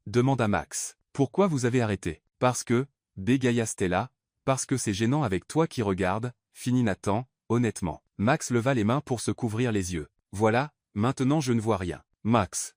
S1: Demanda Max. Pourquoi vous avez arrêté? Parce que, bégaya Stella, parce que c'est gênant avec toi qui regarde, finit Nathan, honnêtement. Max leva les mains pour se couvrir les yeux. Voilà, maintenant je ne vois rien. Max.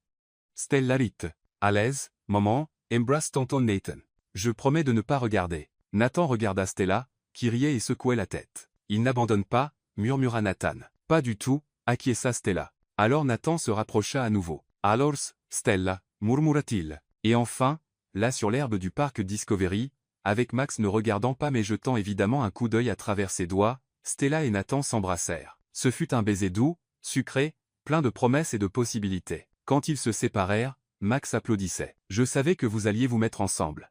S1: Stella rit. À l'aise, maman, embrasse tonton Nathan. Je promets de ne pas regarder. Nathan regarda Stella, qui riait et secouait la tête. Il n'abandonne pas, murmura Nathan. Pas du tout, acquiesça Stella. Alors Nathan se rapprocha à nouveau. Alors, Stella, murmura-t-il. Et enfin, là sur l'herbe du parc Discovery, avec Max ne regardant pas mais jetant évidemment un coup d'œil à travers ses doigts, Stella et Nathan s'embrassèrent. Ce fut un baiser doux, sucré, plein de promesses et de possibilités. Quand ils se séparèrent, Max applaudissait. « Je savais que vous alliez vous mettre ensemble. »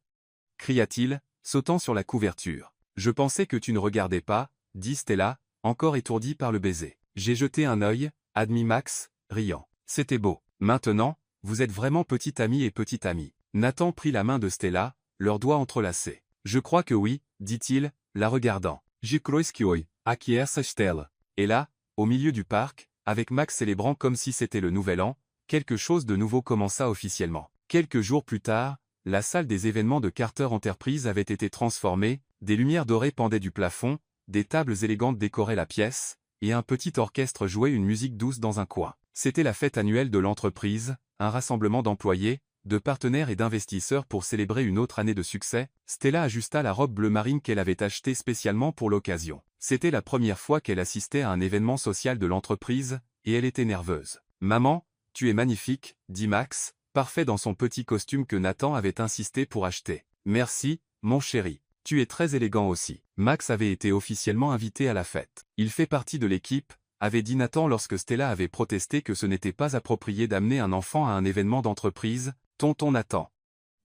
S1: cria-t-il, sautant sur la couverture. « Je pensais que tu ne regardais pas, » dit Stella, encore étourdie par le baiser. « J'ai jeté un œil, » admit Max, riant. « C'était beau. Maintenant, vous êtes vraiment petite amie et petite amie. » Nathan prit la main de Stella, leurs doigts entrelacés. « Je crois que oui, » dit-il, la regardant. « Je crois que oui, acquiesça Stella. » Et là, au milieu du parc, avec Max célébrant comme si c'était le nouvel an, quelque chose de nouveau commença officiellement. Quelques jours plus tard, la salle des événements de Carter Enterprise avait été transformée, des lumières dorées pendaient du plafond, des tables élégantes décoraient la pièce, et un petit orchestre jouait une musique douce dans un coin. C'était la fête annuelle de l'entreprise, un rassemblement d'employés, de partenaires et d'investisseurs pour célébrer une autre année de succès. Stella ajusta la robe bleu marine qu'elle avait achetée spécialement pour l'occasion. C'était la première fois qu'elle assistait à un événement social de l'entreprise, et elle était nerveuse. « Maman, tu es magnifique, » dit Max, parfait dans son petit costume que Nathan avait insisté pour acheter. « Merci, mon chéri. Tu es très élégant aussi. » Max avait été officiellement invité à la fête. Il fait partie de l'équipe, avait dit Nathan lorsque Stella avait protesté que ce n'était pas approprié d'amener un enfant à un événement d'entreprise. Tonton Nathan.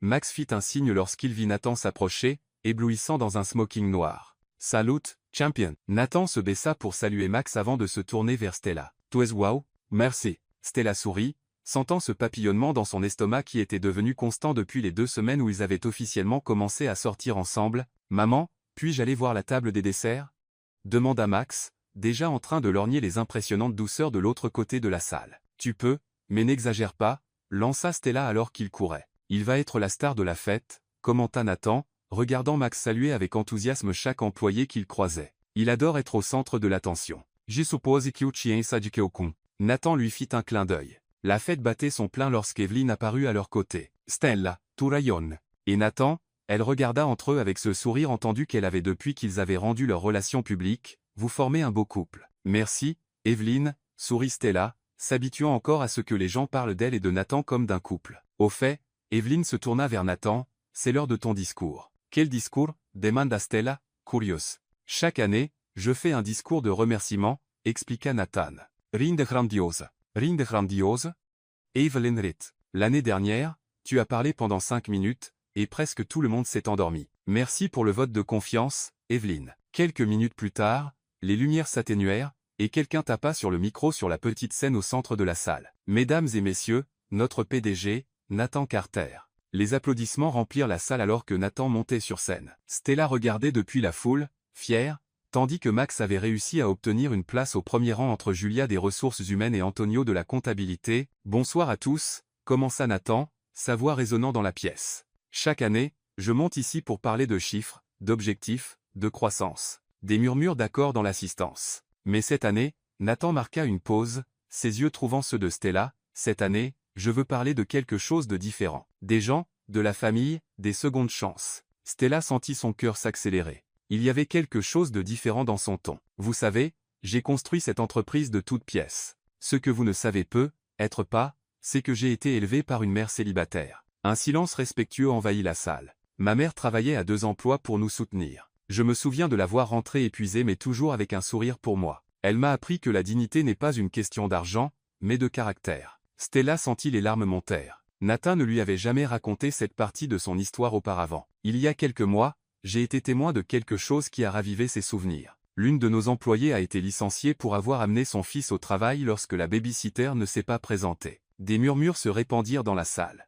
S1: Max fit un signe lorsqu'il vit Nathan s'approcher, éblouissant dans un smoking noir. « Salut, champion !» Nathan se baissa pour saluer Max avant de se tourner vers Stella. « Tu es wow, merci. » Stella sourit, sentant ce papillonnement dans son estomac qui était devenu constant depuis les 2 semaines où ils avaient officiellement commencé à sortir ensemble. « Maman, puis-je aller voir la table des desserts ?» demanda Max, déjà en train de lorgner les impressionnantes douceurs de l'autre côté de la salle. « Tu peux, mais n'exagère pas, » lança Stella alors qu'il courait. « Il va être la star de la fête, » commenta Nathan, regardant Max saluer avec enthousiasme chaque employé qu'il croisait. « Il adore être au centre de l'attention. »« Je suppose que tu es un. » Nathan lui fit un clin d'œil. La fête battait son plein lorsqu'Evelyn apparut à leur côté. « Stella, tu rayonnes. » Et Nathan, elle regarda entre eux avec ce sourire entendu qu'elle avait depuis qu'ils avaient rendu leur relation publique. « Vous formez un beau couple. »« Merci, Evelyn, » sourit Stella, s'habituant encore à ce que les gens parlent d'elle et de Nathan comme d'un couple. Au fait, Evelyn se tourna vers Nathan, « C'est l'heure de ton discours. »« Quel discours ?» demanda Stella, curieuse. « Chaque année, je fais un discours de remerciement, » expliqua Nathan. « Rinde grandiose. »« Rinde grandiose ?» Evelyn rit. « L'année dernière, tu as parlé pendant 5 minutes, et presque tout le monde s'est endormi. Merci pour le vote de confiance, Evelyn. » Quelques minutes plus tard, les lumières s'atténuèrent, et quelqu'un tapa sur le micro sur la petite scène au centre de la salle. « Mesdames et messieurs, notre PDG, Nathan Carter. » Les applaudissements remplirent la salle alors que Nathan montait sur scène. Stella regardait depuis la foule, fière, tandis que Max avait réussi à obtenir une place au premier rang entre Julia des ressources humaines et Antonio de la comptabilité. « Bonsoir à tous, » commença Nathan, sa voix résonnant dans la pièce. « Chaque année, je monte ici pour parler de chiffres, d'objectifs, de croissance. » Des murmures d'accord dans l'assistance. Mais cette année, Nathan marqua une pause, ses yeux trouvant ceux de Stella. « Cette année, je veux parler de quelque chose de différent. Des gens, de la famille, des secondes chances. » Stella sentit son cœur s'accélérer. Il y avait quelque chose de différent dans son ton. « Vous savez, j'ai construit cette entreprise de toutes pièces. Ce que vous ne savez peut-être pas, c'est que j'ai été élevé par une mère célibataire. » Un silence respectueux envahit la salle. Ma mère travaillait à 2 emplois pour nous soutenir. Je me souviens de la voir rentrer épuisée mais toujours avec un sourire pour moi. Elle m'a appris que la dignité n'est pas une question d'argent, mais de caractère. Stella sentit les larmes montèrent. Nathan ne lui avait jamais raconté cette partie de son histoire auparavant. Il y a quelques mois, j'ai été témoin de quelque chose qui a ravivé ses souvenirs. L'une de nos employées a été licenciée pour avoir amené son fils au travail lorsque la baby-sitter ne s'est pas présentée. Des murmures se répandirent dans la salle.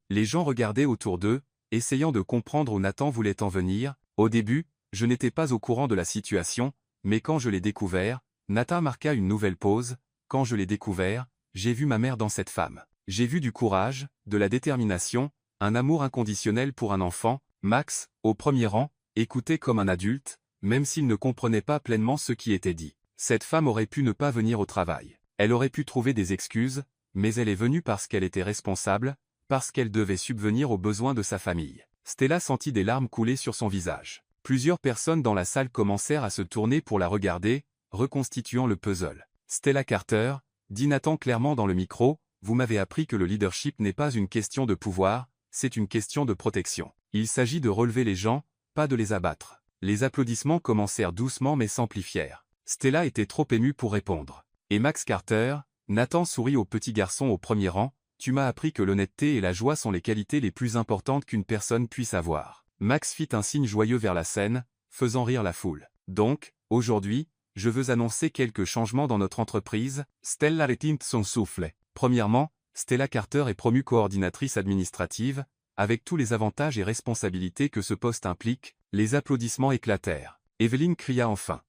S1: Les gens regardaient autour d'eux, essayant de comprendre où Nathan voulait en venir. Au début, je n'étais pas au courant de la situation, mais quand je l'ai découvert, Nathan marqua une nouvelle pause. Quand je l'ai découvert, j'ai vu ma mère dans cette femme. J'ai vu du courage, de la détermination, un amour inconditionnel pour un enfant. Max, au premier rang, écoutait comme un adulte, même s'il ne comprenait pas pleinement ce qui était dit. Cette femme aurait pu ne pas venir au travail. Elle aurait pu trouver des excuses, mais elle est venue parce qu'elle était responsable, parce qu'elle devait subvenir aux besoins de sa famille. Stella sentit des larmes couler sur son visage. Plusieurs personnes dans la salle commencèrent à se tourner pour la regarder, reconstituant le puzzle. « Stella Carter », dit Nathan clairement dans le micro, « vous m'avez appris que le leadership n'est pas une question de pouvoir, c'est une question de protection. Il s'agit de relever les gens, pas de les abattre. » Les applaudissements commencèrent doucement mais s'amplifièrent. Stella était trop émue pour répondre. « Et Max Carter », Nathan sourit au petit garçon au premier rang, « tu m'as appris que l'honnêteté et la joie sont les qualités les plus importantes qu'une personne puisse avoir. » Max fit un signe joyeux vers la scène, faisant rire la foule. « Donc, aujourd'hui, je veux annoncer quelques changements dans notre entreprise. » Stella retint son souffle. Premièrement, Stella Carter est promue coordinatrice administrative, avec tous les avantages et responsabilités que ce poste implique. Les applaudissements éclatèrent. Evelyne cria enfin.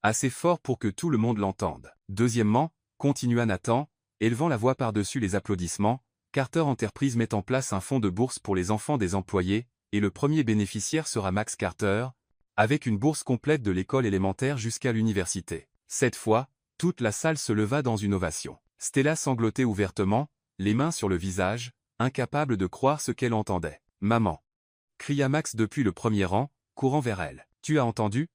S1: Assez fort pour que tout le monde l'entende. Deuxièmement, continua Nathan, élevant la voix par-dessus les applaudissements, Carter Enterprise met en place un fonds de bourse pour les enfants des employés, et le premier bénéficiaire sera Max Carter, avec une bourse complète de l'école élémentaire jusqu'à l'université. Cette fois, toute la salle se leva dans une ovation. Stella sanglotait ouvertement, les mains sur le visage, incapable de croire ce qu'elle entendait. « Maman !» cria Max depuis le premier rang, courant vers elle. « Tu as entendu ?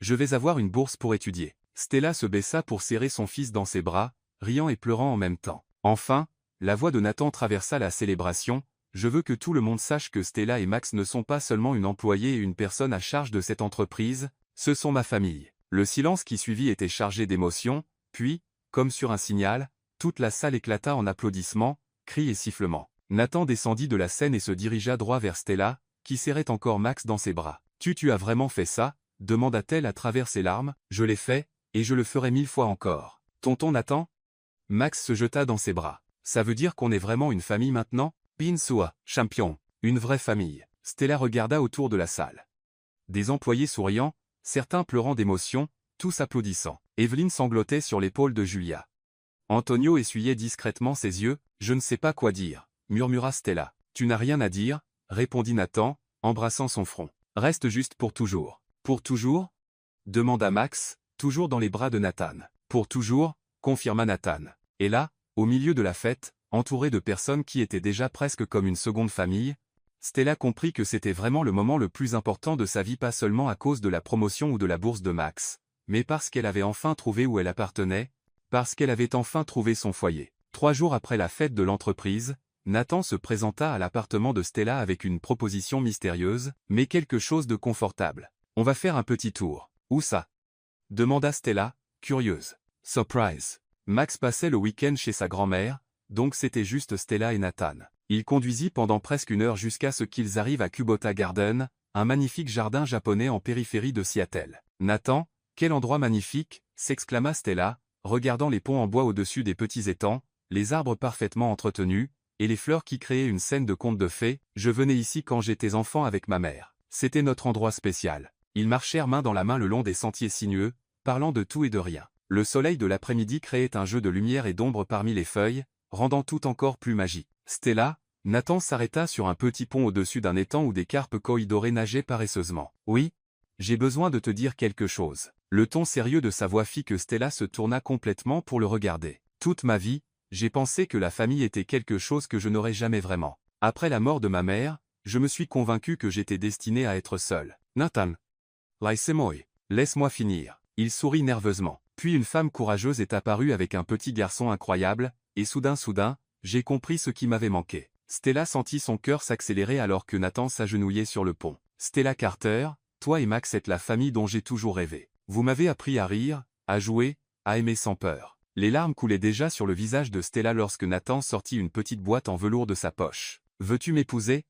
S1: Je vais avoir une bourse pour étudier. » Stella se baissa pour serrer son fils dans ses bras, riant et pleurant en même temps. Enfin, la voix de Nathan traversa la célébration. « Je veux que tout le monde sache que Stella et Max ne sont pas seulement une employée et une personne à charge de cette entreprise, ce sont ma famille. » Le silence qui suivit était chargé d'émotion, puis, comme sur un signal, toute la salle éclata en applaudissements, cris et sifflements. Nathan descendit de la scène et se dirigea droit vers Stella, qui serrait encore Max dans ses bras. « Tu as vraiment fait ça ?» demanda-t-elle à travers ses larmes. « Je l'ai fait, et je le ferai 1000 fois encore. »« Tonton Nathan ?» Max se jeta dans ses bras. « Ça veut dire qu'on est vraiment une famille maintenant ?»« Pinsua, champion, une vraie famille. » Stella regarda autour de la salle. Des employés souriant, certains pleurant d'émotion, tous applaudissant. Evelyne sanglotait sur l'épaule de Julia. Antonio essuyait discrètement ses yeux. « Je ne sais pas quoi dire, » murmura Stella. « Tu n'as rien à dire, » répondit Nathan, embrassant son front. « Reste juste pour toujours. »« Pour toujours ?» demanda Max, toujours dans les bras de Nathan. « Pour toujours, » confirma Nathan. Et là, au milieu de la fête, entouré de personnes qui étaient déjà presque comme une seconde famille, Stella comprit que c'était vraiment le moment le plus important de sa vie, pas seulement à cause de la promotion ou de la bourse de Max, mais parce qu'elle avait enfin trouvé où elle appartenait, parce qu'elle avait enfin trouvé son foyer. 3 jours après la fête de l'entreprise, Nathan se présenta à l'appartement de Stella avec une proposition mystérieuse, mais quelque chose de confortable. « On va faire un petit tour. »« Où ça ?» demanda Stella, curieuse. « Surprise. » Max passait le week-end chez sa grand-mère, donc c'était juste Stella et Nathan. Il conduisit pendant presque 1 heure jusqu'à ce qu'ils arrivent à Kubota Garden, un magnifique jardin japonais en périphérie de Seattle. « Nathan, quel endroit magnifique !» s'exclama Stella, regardant les ponts en bois au-dessus des petits étangs, les arbres parfaitement entretenus, et les fleurs qui créaient une scène de conte de fées. « Je venais ici quand j'étais enfant avec ma mère. C'était notre endroit spécial. » Ils marchèrent main dans la main le long des sentiers sinueux, parlant de tout et de rien. Le soleil de l'après-midi créait un jeu de lumière et d'ombre parmi les feuilles, rendant tout encore plus magique. Stella, Nathan s'arrêta sur un petit pont au-dessus d'un étang où des carpes koi dorées nageaient paresseusement. « Oui, j'ai besoin de te dire quelque chose. » Le ton sérieux de sa voix fit que Stella se tourna complètement pour le regarder. « Toute ma vie, j'ai pensé que la famille était quelque chose que je n'aurais jamais vraiment. Après la mort de ma mère, je me suis convaincu que j'étais destiné à être seul. » Nathan. Laisse-moi finir. Il sourit nerveusement. Puis une femme courageuse est apparue avec un petit garçon incroyable, et soudain, j'ai compris ce qui m'avait manqué. Stella sentit son cœur s'accélérer alors que Nathan s'agenouillait sur le pont. « Stella Carter, toi et Max êtes la famille dont j'ai toujours rêvé. Vous m'avez appris à rire, à jouer, à aimer sans peur. » Les larmes coulaient déjà sur le visage de Stella lorsque Nathan sortit une petite boîte en velours de sa poche. « Veux-tu m'épouser ?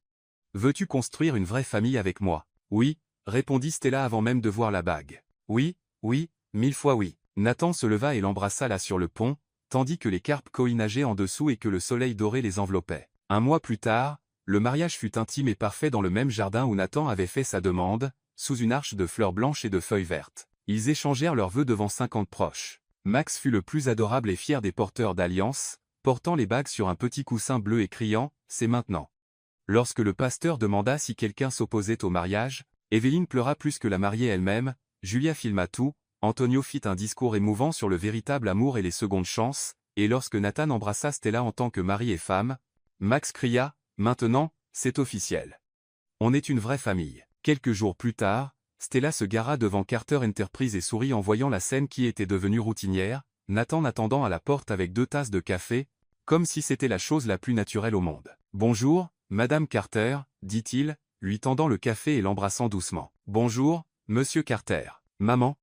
S1: Veux-tu construire une vraie famille avec moi ?»« Oui, » répondit Stella avant même de voir la bague. « Oui, Oui, 1000 fois oui. Nathan se leva et l'embrassa là sur le pont, tandis que les carpes koi nageaient en dessous et que le soleil doré les enveloppait. Un mois plus tard, le mariage fut intime et parfait dans le même jardin où Nathan avait fait sa demande, sous une arche de fleurs blanches et de feuilles vertes. Ils échangèrent leurs vœux devant 50 proches. Max fut le plus adorable et fier des porteurs d'alliance, portant les bagues sur un petit coussin bleu et criant « C'est maintenant ». Lorsque le pasteur demanda si quelqu'un s'opposait au mariage, Evelyne pleura plus que la mariée elle-même, Julia filma tout, Antonio fit un discours émouvant sur le véritable amour et les secondes chances, et lorsque Nathan embrassa Stella en tant que mari et femme, Max cria « Maintenant, c'est officiel. On est une vraie famille ». Quelques jours plus tard, Stella se gara devant Carter Enterprise et sourit en voyant la scène qui était devenue routinière, Nathan attendant à la porte avec 2 tasses de café, comme si c'était la chose la plus naturelle au monde. « Bonjour, Madame Carter », dit-il, lui tendant le café et l'embrassant doucement. « Bonjour, Monsieur Carter. »« Maman »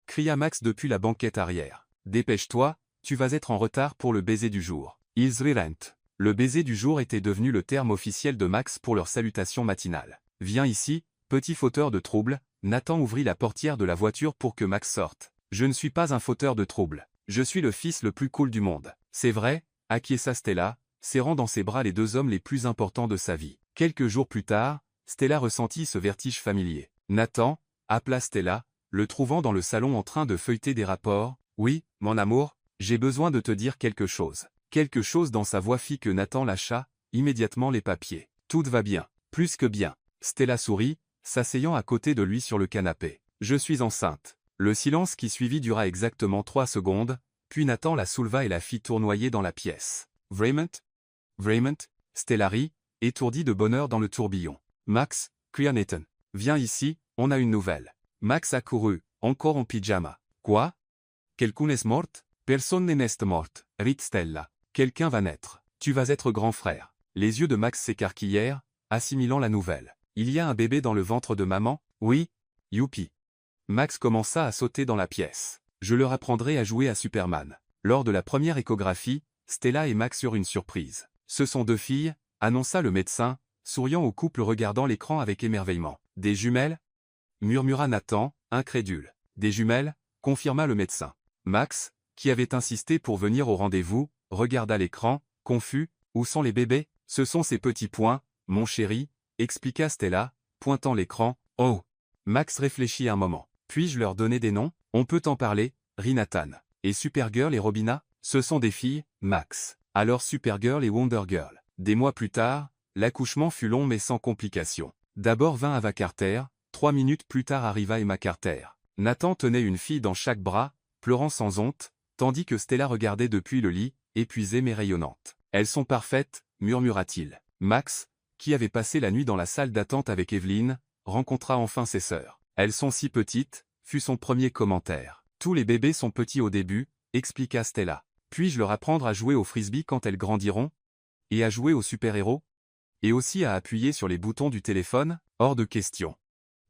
S1: cria Max depuis la banquette arrière. « Dépêche-toi, tu vas être en retard pour le baiser du jour. » Isrirent. Le baiser du jour était devenu le terme officiel de Max pour leur salutation matinale. « Viens ici, petit fauteur de trouble. » Nathan ouvrit la portière de la voiture pour que Max sorte. « Je ne suis pas un fauteur de trouble. Je suis le fils le plus cool du monde. » « C'est vrai », acquiesça Stella, serrant dans ses bras les 2 hommes les plus importants de sa vie. Quelques jours plus tard, Stella ressentit ce vertige familier. Nathan appela Stella, le trouvant dans le salon en train de feuilleter des rapports. « Oui, mon amour, j'ai besoin de te dire quelque chose. » Quelque chose dans sa voix fit que Nathan lâcha immédiatement les papiers. « Tout va bien. Plus que bien. » Stella sourit, s'asseyant à côté de lui sur le canapé. « Je suis enceinte. » Le silence qui suivit dura exactement 3 secondes, puis Nathan la souleva et la fit tournoyer dans la pièce. « Vraiment? Vraiment ?» Stella rit, étourdie de bonheur dans le tourbillon. « Max, cria Nathan. Viens ici, on a une nouvelle. » Max accourut, encore en pyjama. « Quoi? Quelqu'un est mort? Personne n'est mort, rit Stella. Quelqu'un va naître. Tu vas être grand frère. » Les yeux de Max s'écarquillèrent, assimilant la nouvelle. « Il y a un bébé dans le ventre de maman? » « Oui. Youpi. » Max commença à sauter dans la pièce. « Je leur apprendrai à jouer à Superman. » Lors de la première échographie, Stella et Max eurent une surprise. « Ce sont 2 filles, » annonça le médecin, souriant au couple regardant l'écran avec émerveillement. « Des jumelles ?» murmura Nathan, incrédule. « Des jumelles ?» confirma le médecin. Max, qui avait insisté pour venir au rendez-vous, regarda l'écran, confus. « Où sont les bébés? »« Ce sont ces petits points, mon chéri, » expliqua Stella, pointant l'écran. « Oh !» Max réfléchit un moment. « Puis-je leur donner des noms? »« On peut en parler, » rit Nathan. « Et Supergirl et Robina? » Ce sont des filles, Max. Alors Supergirl et Wonder Girl. Des mois plus tard, l'accouchement fut long mais sans complications. D'abord vint Ava Carter, 3 minutes plus tard arriva Emma Carter. Nathan tenait une fille dans chaque bras, pleurant sans honte, tandis que Stella regardait depuis le lit, épuisée mais rayonnante. « Elles sont parfaites, » murmura-t-il. Max, qui avait passé la nuit dans la salle d'attente avec Evelyne, rencontra enfin ses sœurs. « Elles sont si petites », fut son premier commentaire. « Tous les bébés sont petits au début, » expliqua Stella. « Puis-je leur apprendre à jouer au frisbee quand elles grandiront? Et à jouer aux super-héros? Et aussi à appuyer sur les boutons du téléphone? Hors de question. »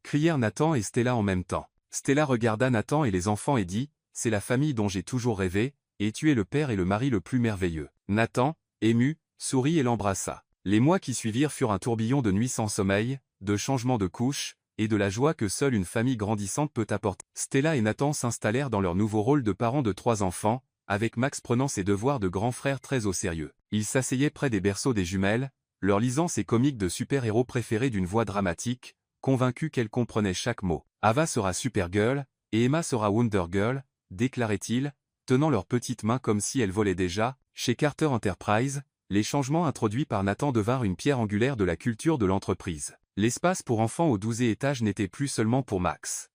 S1: Crièrent Nathan et Stella en même temps. Stella regarda Nathan et les enfants et dit « C'est la famille dont j'ai toujours rêvé, et tu es le père et le mari le plus merveilleux. » Nathan, ému, sourit et l'embrassa. Les mois qui suivirent furent un tourbillon de nuits sans sommeil, de changements de couches, et de la joie que seule une famille grandissante peut apporter. Stella et Nathan s'installèrent dans leur nouveau rôle de parents de 3 enfants, avec Max prenant ses devoirs de grand frère très au sérieux. Ils s'asseyaient près des berceaux des jumelles, leur lisant ses comiques de super-héros préférés d'une voix dramatique, convaincus qu'elles comprenaient chaque mot. « Ava sera Supergirl, et Emma sera Wonder Girl », déclarait-il, tenant leurs petites mains comme si elles volaient déjà. Chez Carter Enterprise, les changements introduits par Nathan devinrent une pierre angulaire de la culture de l'entreprise. L'espace pour enfants au 12e étage n'était plus seulement pour Max.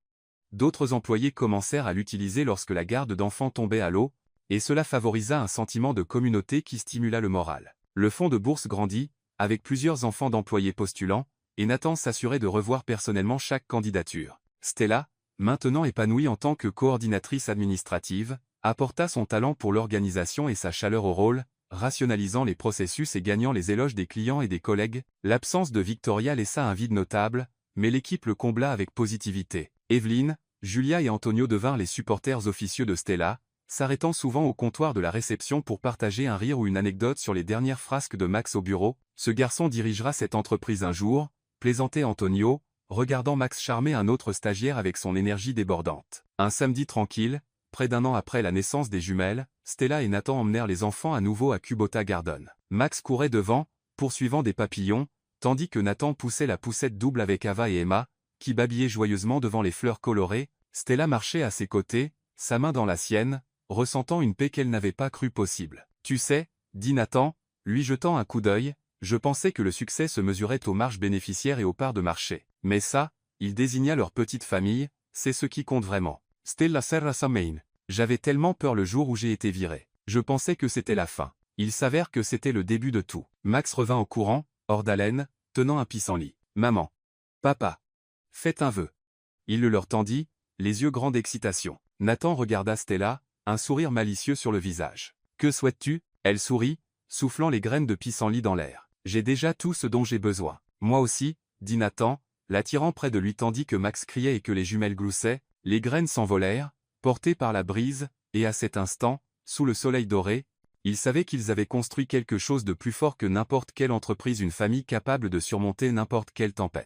S1: D'autres employés commencèrent à l'utiliser lorsque la garde d'enfants tombait à l'eau, et cela favorisa un sentiment de communauté qui stimula le moral. Le fonds de bourse grandit, avec plusieurs enfants d'employés postulants, et Nathan s'assurait de revoir personnellement chaque candidature. Stella, maintenant épanouie en tant que coordinatrice administrative, apporta son talent pour l'organisation et sa chaleur au rôle, rationalisant les processus et gagnant les éloges des clients et des collègues. L'absence de Victoria laissa un vide notable, mais l'équipe le combla avec positivité. Evelyne, Julia et Antonio devinrent les supporters officieux de Stella, s'arrêtant souvent au comptoir de la réception pour partager un rire ou une anecdote sur les dernières frasques de Max au bureau. « Ce garçon dirigera cette entreprise un jour », plaisantait Antonio, regardant Max charmer un autre stagiaire avec son énergie débordante. Un samedi tranquille, près d'un an après la naissance des jumelles, Stella et Nathan emmenèrent les enfants à nouveau à Kubota Garden. Max courait devant, poursuivant des papillons, tandis que Nathan poussait la poussette double avec Ava et Emma, qui babillaient joyeusement devant les fleurs colorées. Stella marchait à ses côtés, sa main dans la sienne, ressentant une paix qu'elle n'avait pas cru possible. « Tu sais, » dit Nathan, lui jetant un coup d'œil, « je pensais que le succès se mesurait aux marges bénéficiaires et aux parts de marché. Mais ça, » il désigna leur petite famille, « c'est ce qui compte vraiment. Stella Serra Main. J'avais tellement peur le jour où j'ai été viré. Je pensais que c'était la fin. Il s'avère que c'était le début de tout. » Max revint au courant, hors d'haleine, tenant un pissenlit. « Maman. Papa. Faites un vœu. » Il le leur tendit, les yeux grands d'excitation. Nathan regarda Stella, un sourire malicieux sur le visage. « Que souhaites-tu » Elle sourit, soufflant les graines de pissenlit dans l'air. « J'ai déjà tout ce dont j'ai besoin. »« Moi aussi, » dit Nathan, l'attirant près de lui tandis que Max criait et que les jumelles gloussaient. Les graines s'envolèrent, portées par la brise, et à cet instant, sous le soleil doré, ils savaient qu'ils avaient construit quelque chose de plus fort que n'importe quelle entreprise, une famille capable de surmonter n'importe quelle tempête.